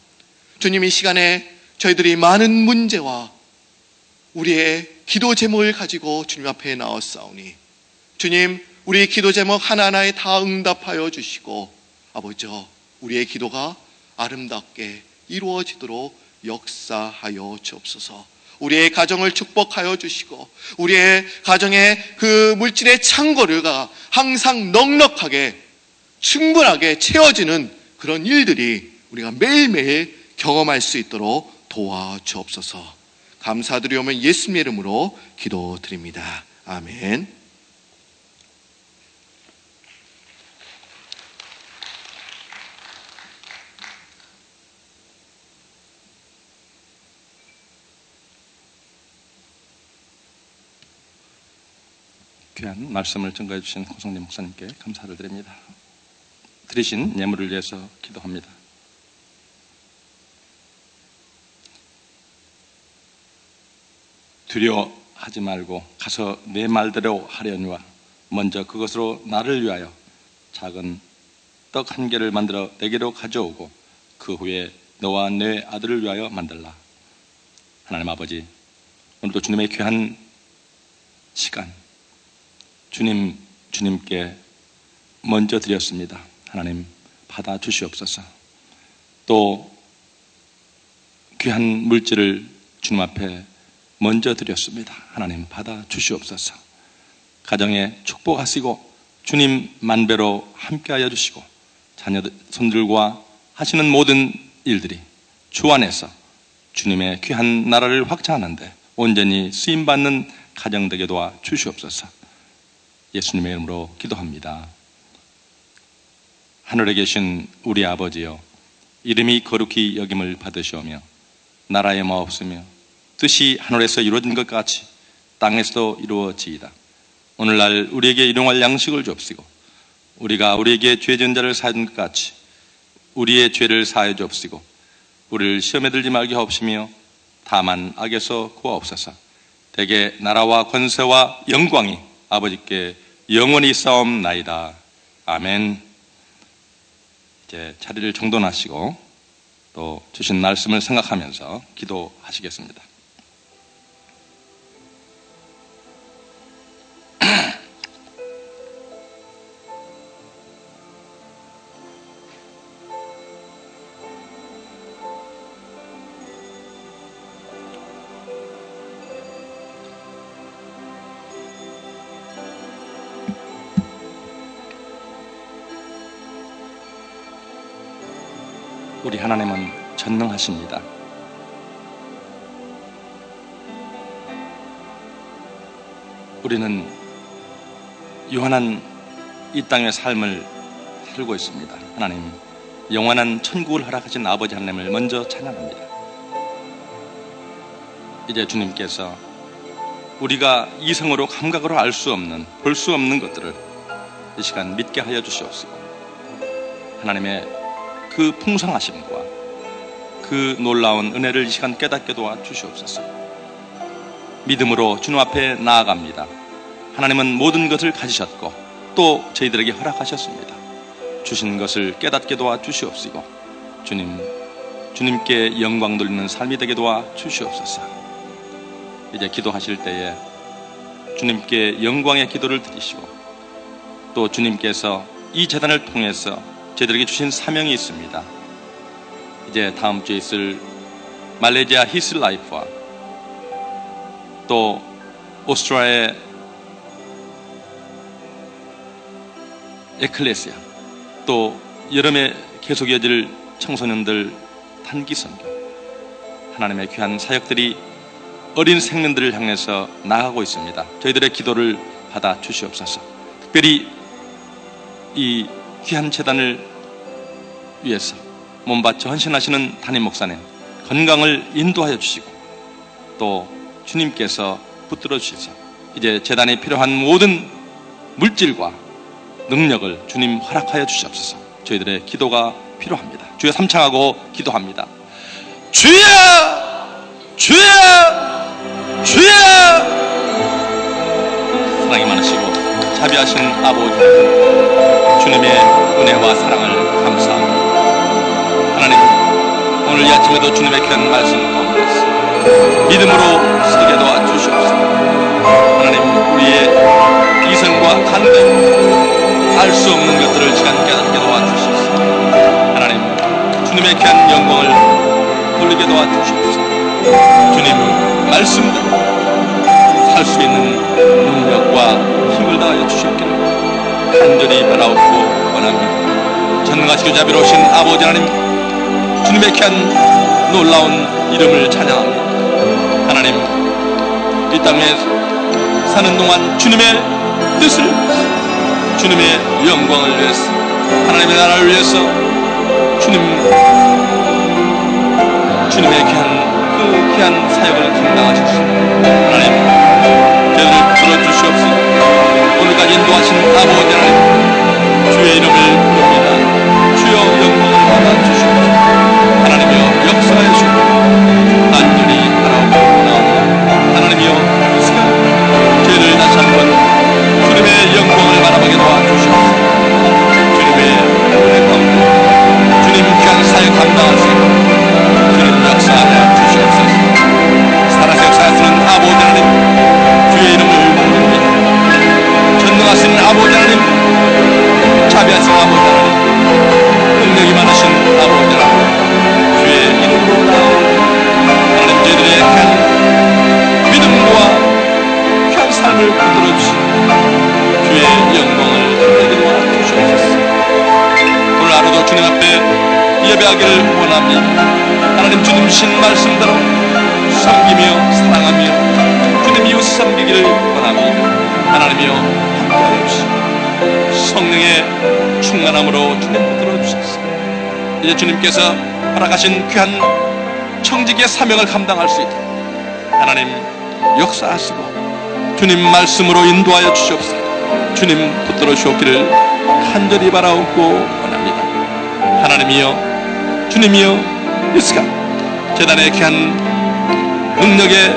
주님, 이 시간에 저희들이 많은 문제와 우리의 기도 제목을 가지고 주님 앞에 나왔사오니, 주님, 우리의 기도 제목 하나하나에 다 응답하여 주시고, 아버지, 우리의 기도가 아름답게 이루어지도록 역사하여 주옵소서. 우리의 가정을 축복하여 주시고 우리의 가정의 그 물질의 창고가 항상 넉넉하게 충분하게 채워지는 그런 일들이 우리가 매일매일 경험할 수 있도록 도와주옵소서. 감사드리오며 예수님의 이름으로 기도드립니다. 아멘. 귀한 말씀을 전가해 주신 고성림 목사님께 감사를 드립니다. 드리신 예물을 위해서 기도합니다. 두려워하지 말고 가서 내 말대로 하려니와 먼저 그것으로 나를 위하여 작은 떡 한 개를 만들어 내게로 가져오고 그 후에 너와 내 아들을 위하여 만들라. 하나님 아버지, 오늘도 주님의 귀한 시간 주님께 먼저 드렸습니다. 하나님 받아 주시옵소서. 또 귀한 물질을 주님 앞에 먼저 드렸습니다. 하나님 받아 주시옵소서. 가정에 축복하시고 주님 만배로 함께하여 주시고 자녀들 손들과 하시는 모든 일들이 주 안에서 주님의 귀한 나라를 확장하는데 온전히 쓰임받는 가정 되게 도와 주시옵소서. 예수님의 이름으로 기도합니다. 하늘에 계신 우리 아버지여, 이름이 거룩히 여김을 받으시오며 나라의 마옵소며 뜻이 하늘에서 이루어진 것 같이 땅에서도 이루어지이다. 오늘날 우리에게 일용할 양식을 주옵시고 우리가 우리에게 죄 지은 자를 사하는 것 같이 우리의 죄를 사하여 주옵시고 우리를 시험에 들지 말게 하옵시며 다만 악에서 구하옵소서. 대개 나라와 권세와 영광이 아버지께 영원히 싸움나이다. 아멘. 이제 자리를 정돈하시고 또 주신 말씀을 생각하면서 기도하시겠습니다. 우리 하나님은 전능하십니다. 우리는 유한한 이 땅의 삶을 살고 있습니다. 하나님, 영원한 천국을 허락하신 아버지 하나님을 먼저 찬양합니다. 이제 주님께서 우리가 이성으로 감각으로 알 수 없는, 볼 수 없는 것들을 이 시간 믿게 하여 주시옵시고, 하나님의 그 풍성하심과 그 놀라운 은혜를 이 시간 깨닫게 도와 주시옵소서. 믿음으로 주님 앞에 나아갑니다. 하나님은 모든 것을 가지셨고 또 저희들에게 허락하셨습니다. 주신 것을 깨닫게 도와 주시옵시고, 주님께 영광 돌리는 삶이 되게 도와 주시옵소서. 이제 기도하실 때에 주님께 영광의 기도를 드리시고, 또 주님께서 이 재단을 통해서 저희들에게 주신 사명이 있습니다. 이제 다음 주에 있을 말레이시아 히스라이프와 또 오스트리아의 에클레시아, 또 여름에 계속 이어질 청소년들 단기 선교, 하나님의 귀한 사역들이 어린 생명들을 향해서 나아가고 있습니다. 저희들의 기도를 받아 주시옵소서. 특별히 이 귀한 재단을 위해서 몸바쳐 헌신하시는 담임 목사님 건강을 인도하여 주시고, 또 주님께서 붙들어 주셔서 이제 재단에 필요한 모든 물질과 능력을 주님 허락하여 주시옵소서. 저희들의 기도가 필요합니다. 주여 삼창하고 기도합니다. 주여! 주여! 주여! 사랑이 많으시고 자비하신 아버지 하나님, 주님의 은혜와 사랑을 감사합니다. 하나님, 오늘 이 아침에도 주님의 귀한 말씀 가운데서 믿음으로 서게 도와 주시옵소서. 하나님, 우리의 이성과 감각으로 알 수 없는 것들을 시간 깨닫게 도와주시옵소서. 하나님, 주님의 귀한 영광을 돌리게 도와주시옵소서. 주님 말씀대로 살 수 있는 능력과 힘을 다하여 주시옵기를 간절히 바라옵고 원합니다. 전능하시고 자비로우신 아버지 하나님, 주님의 귀한 놀라운 이름을 찬양합니다. 하나님, 이 땅에 사는 동안 주님의 뜻을 위해서, 주님의 영광을 위해서, 하나님의 나라를 위해서 주님의 귀한 사역을 감당하셨습니다. 하나님, 저희를 들어주시옵소서. 오늘까지 인도하신 아버지 하나님, 주의 이름을 부릅니다. 주여 영광을 받아주시옵소서. 하나님이여 역사해 주시옵소서. 간절히 바라옵고 나옵니다. 하나님이여 이 시간 저희를 다시 한번 주님의 영광을 바라보게 도와주시옵소서. 주님의 은혜 가운데 주님 귀한 사역 감당하시고 주님 역사하여 주시옵소서. 살아서 역사하시는 아버지 하나님, 주의 이름을 부릅니다. 전능하신 아버지 하나님, 자비하신 아버지 하나님, 능력이 많으신 아버지 하나님, 주의 이름으로 나옵니다. 하나님, 저희들의 귀한 믿음과 귀한 삶을 붙들어 주시고 주의 영광을 드리게 도와주시옵소서. 오늘 하루도 주님 앞에 예배하기를 원합니다. 하나님, 주님 신 말씀대로 섬기며 사랑하며 주님 이웃 섬기기를 원합니다. 하나님이여 함께하여 주시고 성령의 충만함으로 주님 붙들어 주셨습니다. 이제 주님께서 허락하신 귀한 청직의 사명을 감당할 수 있도록 하나님 역사하시고 주님 말씀으로 인도하여 주시옵소서. 주님 붙들어 주옵기를 간절히 바라옵고 원합니다. 하나님이여, 주님이여, 이 시간 재단의 귀한 능력의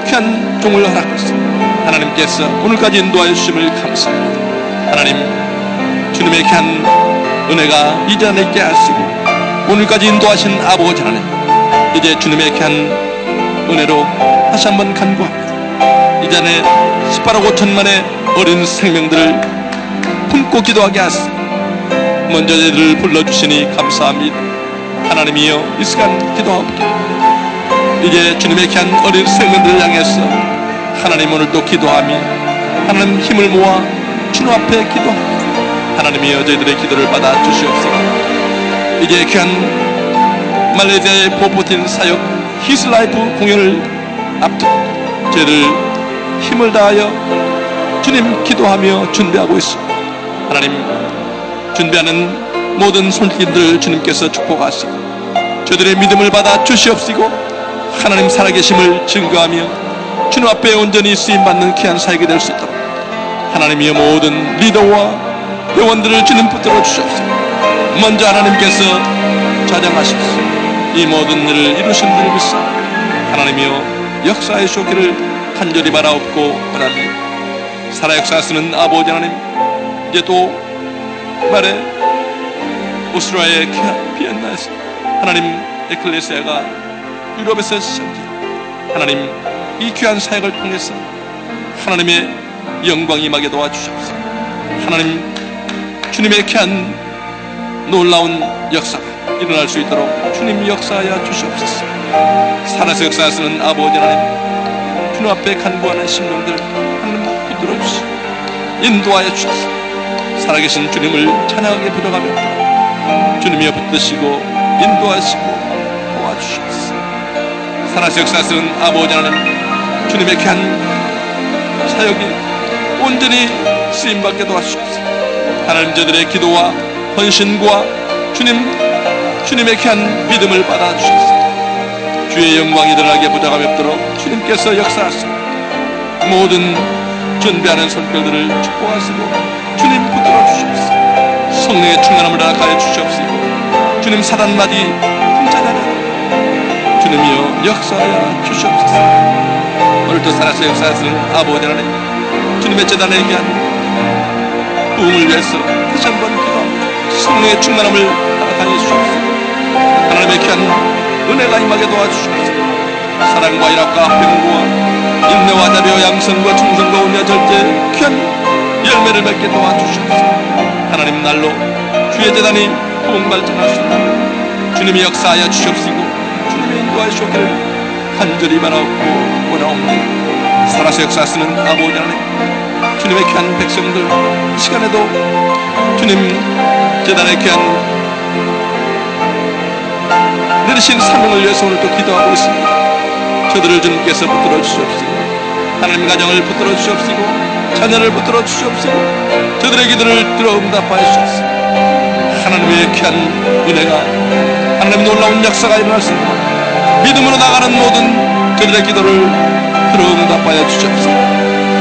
귀한 종을 허락하시고 하나님께서 오늘까지 인도하여 주심을 감사합니다. 하나님, 주님의 귀한 은혜가 이 자리에 있게 하시고 오늘까지 인도하신 아버지 하나님, 이제 주님의 귀한 은혜로 다시 한번 간구합니다. 이 자리에 18억 5천만의 어린 생명들을 품고 기도하게 하시고 먼저 저희들을 불러주시니 감사합니다. 하나님이여, 이 시간 기도하옵기를 이제 주님의 귀한 어린 생명들을 향해서 하나님 오늘도 기도하며 하나님 힘을 모아 주님 앞에 기도합니다. 하나님이여, 저희들의 기도를 받아 주시옵소서. 이제 귀한 말레이시아의 포포틴 사역 히스라이프 공연을 앞두고 저희들 힘을 다하여 주님 기도하며 준비하고 있습니다. 하나님, 준비하는 모든 손길들을 주님께서 축복하시고 저들의 믿음을 받아 주시옵시고 하나님 살아계심을 증거하며 주님 앞에 온전히 쓰임받는 귀한 사역이 될 수 있도록 하나님이여 모든 리더와 회원들을 주님 붙들어 주시옵소서. 먼저 하나님께서 자정하셔서 이 모든 일을 이루신 줄을 믿사 하나님이여 역사의 쇼기를 간절히 바라옵고 원합니다. 살아 역사하시는 아버지 하나님, 이제 또 말에 오스트리아의 비엔나에서 하나님 에클레시아가 유럽에서 시작해 하나님 이 귀한 사역을 통해서 하나님의 영광이 임하게 도와주시옵소서. 하나님 주님의 귀한 놀라운 역사가 일어날 수 있도록 주님 역사하여 주시옵소서. 살아서 역사하시는 아버지 하나님, 주님 앞에 간구하는 심령들 하나님 붙들어 주시고 인도하여 주셔서 살아계신 주님을 찬양하게 부족하며 주님이여 붙드시고 인도하시고 도와주시옵소서. 살아서 역사하시는 아버지 하나님, 주님의 귀한 사역이 온전히 쓰임받게 도와주시옵소서. 하나님 저들의 기도와 헌신과 주님의 귀한 믿음을 받아주시옵소서. 주의 영광이 드러나게 부탁함이 없도록 주님께서 역사하시고 모든 준비하는 손길들을 축복하시고 주님 붙들어 주시옵소서. 성령의 충만함을 허락하여 주시옵시고 주님 사단마디 hun자하라 주님이여 역사하여 주시옵소서. 오늘도 살아서 역사하시는 아버지 하나님, 주님의 재단에 귀한 부흥을 위해서 다시 한번 기도합니다. 성령의 충만함을 허락하여 주시옵소서. 하나님의 귀한 은혜가 임하게 도와주시옵소서. 사랑과 일합과 평구와 인내와 자비와 양성과 충성과 온유와 절제 귀한 열매를 맺게 도와주시옵소서. 하나님 날로 주의 재단이 부흥 발전할 수 있는 주님이 역사하여 주시옵시고 주님의 인도하여 주시기를 간절히 바라옵고 원하옵나이다. 살아서 역사하시는 아버지 하나님, 주님의 귀한 백성들 이 시간에도 주님 재단의 귀한 내리신 사명을 위해서 오늘도 기도하고 있습니다. 저들을 주님께서 붙들어 주시옵시고 하나님 가정을 붙들어 주시옵시고 자녀를 붙들어 주시옵시고 저들의 기도를 들어 응답하여 주시옵시고 하나님의 귀한 은혜가 하나님 놀라운 역사가 일어날 수 있도록 믿음으로 나가는 모든 저들의 기도를 들어 응답하여 주시옵소서.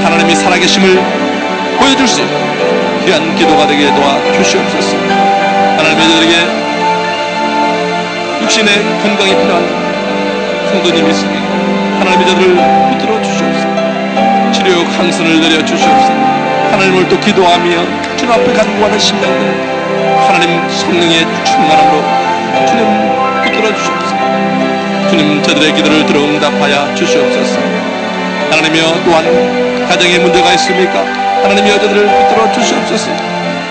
하나님이 살아계심을 보여줄 수 있는 귀한 기도가 되게 도와주시옵소서. 하나님이 저들에게 육신의 건강이 필요한 성도님이 있으니 하나님이 저들을 붙들어 주시옵소서. 치료 강선을 내려 주시옵소서. 하나님을 또 기도하며 주님 앞에 간구하는 심령들 하나님 성령의 충만함으로 주님 붙들어 주시옵소서. 주님 저들의 기도를 들어 응답하여 주시옵소서. 하나님이여 또한 가정에 문제가 있습니까? 하나님이여 저들을 붙들어 주시옵소서.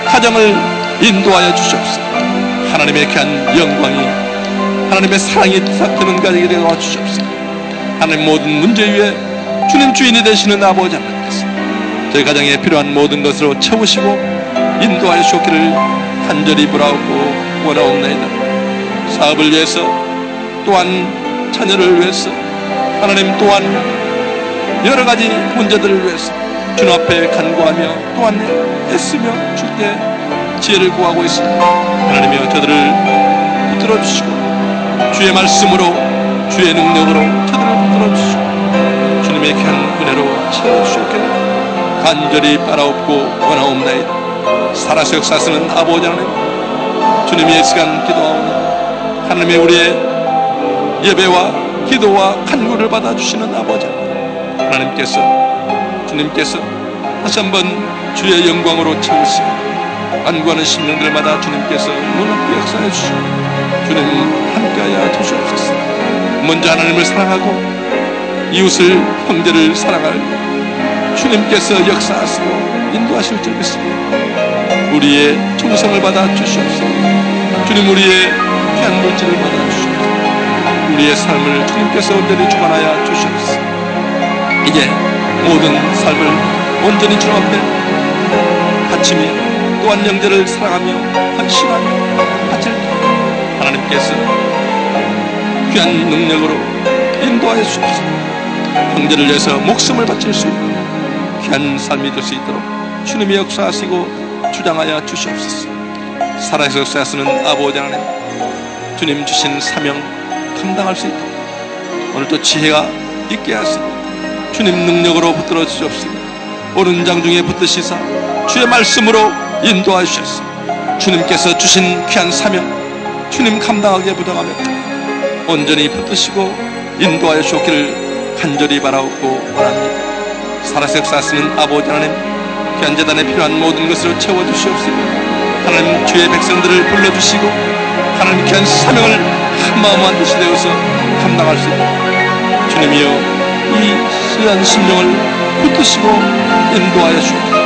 가정을 인도하여 주시옵소서. 하나님의 귀한 영광이 하나님의 사랑이 싹트는 가정이 되어 주시옵소서. 하나님 모든 문제 위에 주님 주인이 되시는 아버지 하나님께서 저희 가정에 필요한 모든 것으로 채우시고 인도하여 주시기를 간절히 바라옵고 원하옵나이다. 사업을 위해서 또한 자녀를 위해서 하나님 또한 여러 가지 문제들을 위해서 주님 앞에 간구하며 또한 애쓰며 주께 지혜를 구하고 있습니다. 하나님이여 저들을 붙들어 주시고 주의 말씀으로 주의 능력으로 저들을 붙들어 주시고 주님의 귀한 은혜로 채워주시기를 간절히 바라옵고 원하옵나이다. 살아서 역사하시는 아버지 하나님, 주님이 이 시간 기도하오니 하나님의 우리의 예배와 기도와 간구를 받아주시는 아버지 하나님께서 주님께서 다시 한번 주의 영광으로 채우시고 간구하는 심령들마다 주님께서 놀랍게 역사해 주시고 주님 함께하여 주시옵소서. 먼저 하나님을 사랑하고 이웃을 형제를 사랑할 주님께서 역사하시고 인도하실 줄 믿습니다. 우리의 충성을 받아 주시옵소서. 주님 우리의 귀한 물질을 받아 주시옵소서. 우리의 삶을 주님께서 온전히 주관하여 주시옵소서. 이제 모든 삶을 온전히 주님 앞에 바치며 또한 영제를 사랑하며 헌신하며 바칠 때 하나님께서 귀한 능력으로 인도하여 주옵소서. 형제를 위해서 목숨을 바칠 수 있고 귀한 삶이 될 수 있도록 주님이 역사하시고 주장하여 주시옵소서. 살아서 역사하시는 아버지 하나님, 주님 주신 사명 감당할 수 있도록 오늘도 지혜가 있게 하시고 주님 능력으로 붙들어 주시옵시고 옳은 장중에 붙드시사 주의 말씀으로 인도하여 주셨소. 주님께서 주신 귀한 사명 주님 감당하기에 부당하며 온전히 붙드시고 인도하여 주옵기를 간절히 바라옵고 원합니다. 살아서 역사하시는 아버지 하나님, 귀한 제단에 필요한 모든 것으로 채워주시옵시고 하나님 주의 백성들을 불러주시고 하나님 귀한 사명을 한마음 한뜻이 되어서 감당할 수 있도록 주님이여 이 쓰한 심령을 붙드시고 인도하여 주옵소서.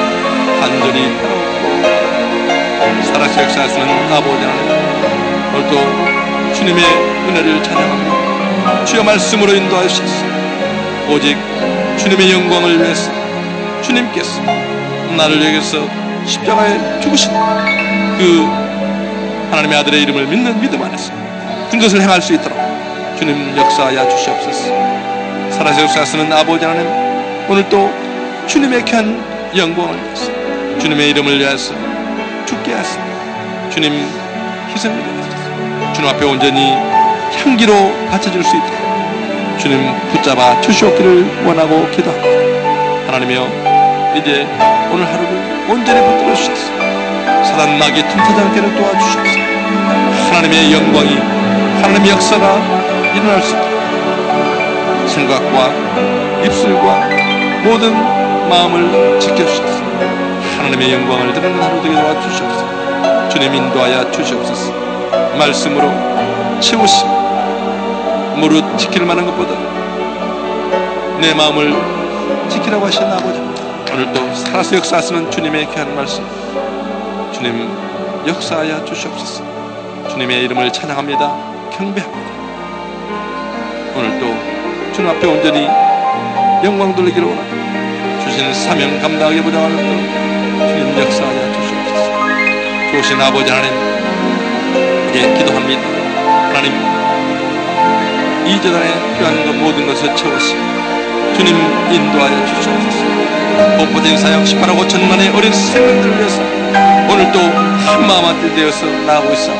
간절히 바라옵고 살아서 역사하시는 아버지 하나님, 오늘도 주님의 은혜를 찬양합니다. 주의 말씀으로 인도하여 주셨소. 오직 주님의 영광을 위해서 주님께서 나를 위해서 십자가에 죽으신 그 하나님의 아들의 이름을 믿는 믿음 안에서 그것을 행할 수 있도록 주님 역사하여 주시옵소서. 살아서 역사하시는 아버지 하나님, 오늘도 주님의 귀한 영광을 위해서 주님의 이름을 위해서 죽게 하시고 주님 희생을 위해서 주님 앞에 온전히 향기로 바쳐질 수 있도록 주님 붙잡아 주시옵기를 원하고 기도합니다. 하나님이여, 이제 오늘 하루를 온전히 붙들어 주셔서 사단 마귀 틈타지 않게를 도와주셔서 하나님의 영광이 하나님의 역사가 일어날 수 있도록 생각과 입술과 모든 마음을 지켜주셔서 하나님의 영광을 드러내는 하루 되게 도와주시옵소서. 주님 인도하여 주시옵소서. 말씀으로 채우시고 무릇 지킬 만한 것보다 내 마음을 지키라고 하신 아버지, 오늘도 살아서 역사하시는 주님의 귀한 말씀 주님 역사하여 주시옵소서. 주님의 이름을 찬양합니다. 경배합니다. 오늘도 주님 앞에 온전히 영광 돌리기를 원합니다. 주신 사명 감당하게 보장하는 대로 주님 역사하여 주시옵소서. 좋으신 아버지 하나님, 이제 기도합니다. 하나님, 이 재단에 필요한 것 모든 것을 채우시고 주님 인도하여 주시옵소서. 복부된 사역 18억 5천만의 어린 생명들을 위해서 오늘도 한마음 한뜻 되어서 나아가고 있어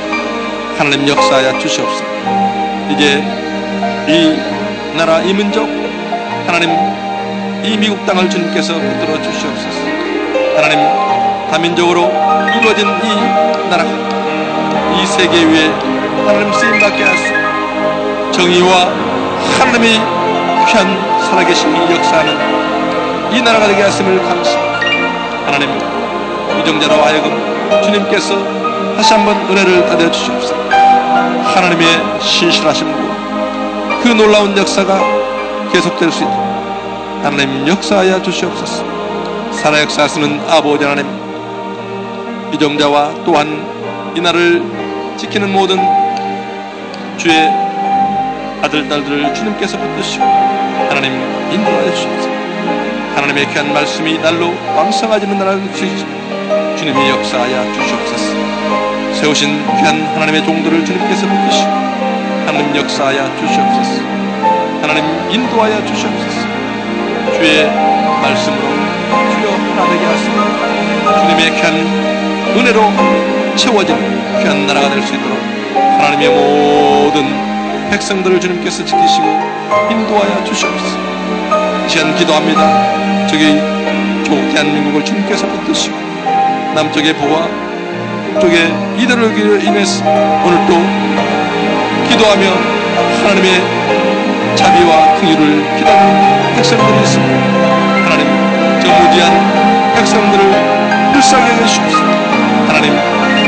하나님 역사하여 주시옵소서. 이제 이 나라 이 민족 하나님 이 미국 땅을 주님께서 붙들어 주시옵소서. 하나님 다민족으로 이루어진 이 나라가 이 세계 위에 하나님 쓰임받게 하시고 정의와 하나님의 귀한 살아계심이 역사하는 이 나라가 되게 하심을 감사합니다. 하나님, 위정자로 하여금 주님께서 다시 한번 은혜를 받아 주시옵소서. 하나님의 신실하심과 그 놀라운 역사가 계속될 수 있도록 하나님 역사하여 주시옵소서. 살아 역사하시는 아버지 하나님, 위정자와 또한 이 나라를 지키는 모든 주의 아들, 딸들을 주님께서 붙드시고 하나님 인도하여 주시옵소서. 하나님의 귀한 말씀이 날로 왕성해지는 나라를 주시옵소서. 주님이 역사하여 주시옵소서. 세우신 귀한 하나님의 종들을 주님께서 붙드시고 하나님 역사하여 주시옵소서. 하나님 인도하여 주시옵소서. 주의 말씀으로 주여 하나 되게 하시고 주님의 귀한 은혜로 채워지는 귀한 나라가 될 수 있도록 하나님의 모든 백성들을 주님께서 지키시고 인도하여 주시옵소서. 이 시간 기도합니다. 저기 대한민국을 주님께서 붙드시고 남쪽의 부와 북쪽의 이대로기를 인해서 오늘도 기도하며 하나님의 자비와 긍휼을 기다리는 백성들이 있습니다. 하나님, 저 무지한 백성들을 불쌍히 여기시옵소서. 하나님,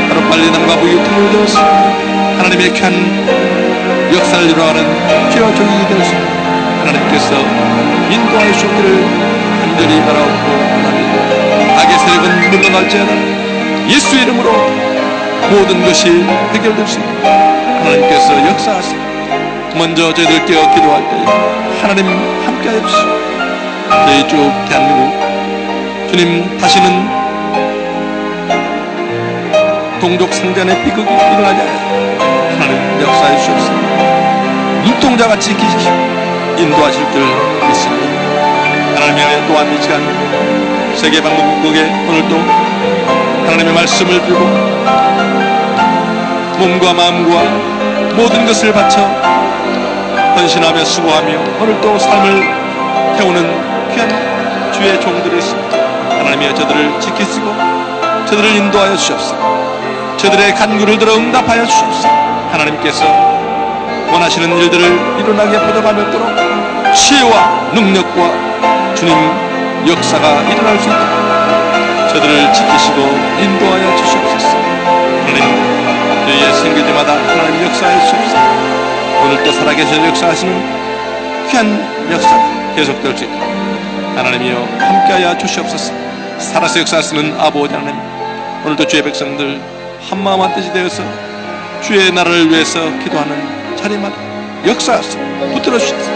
하루빨리 남과 북이 통을 되어서 하나님의 귀한 역사를 이루어가는 귀와 종이 되어서 하나님께서 인도하여 주시기를 간절히 바라옵고 원합니다. 악의 세력은 물러날지어다 예수 이름으로 모든 것이 해결될 수 있도록 하나님께서 역사하시고 먼저 저희들 깨어 기도할 때 하나님 함께하여 주시고 저희 쭉 대한민국 주님 다시는 동족 상잔의 비극이 일어나지 않아요. 하나님 역사해 주시옵소서. 눈동자같이 인도하실 줄 믿습니다. 하나님의 또한 이 시간 세계방송국에 오늘도 하나님의 말씀을 들고 몸과 마음과 모든 것을 바쳐 헌신하며 수고하며 오늘도 삶을 태우는 귀한 주의 종들이 있습니다. 하나님이여 저들을 지키시고 저들을 인도하여 주시옵소서. 저들의 간구를 들어 응답하여 주시옵소서. 하나님께서 원하시는 일들을 일어나게 보답하도록 지혜와 능력과 주님 역사가 일어날 수 있도록 저들을 지키시고 인도하여 주시옵소서. 하나님 저희의 생기들마다 하나님 역사해 주시옵소서. 오늘도 살아계신 역사하시는 귀한 역사가 계속될 수 있도록 하나님이여 함께하여 주시옵소서. 살아서 역사하시는 아버지 하나님, 오늘도 주의 백성들 한마음 한뜻이 되어서 주의 나라를 위해서 기도하는 자리마다 역사하시고 붙들어 주셔서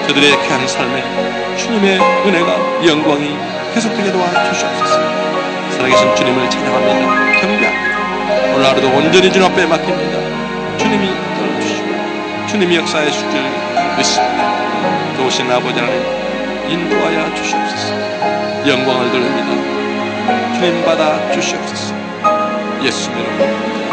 저들의 귀한 삶에 주님의 은혜가 영광이 계속되게 도와주시옵소서. 살아계신 주님을 찬양합니다. 경배합니다. 오늘 하루도 온전히 주님 앞에 맡깁니다. 주님이 이끌어주시고 주님이 역사해 주실 줄 믿습니다. 도우신 아버지 하나님 인도하여 주시옵소서. 영광을 돌립니다. 주님 받아 주시옵소서. 예수 이름으로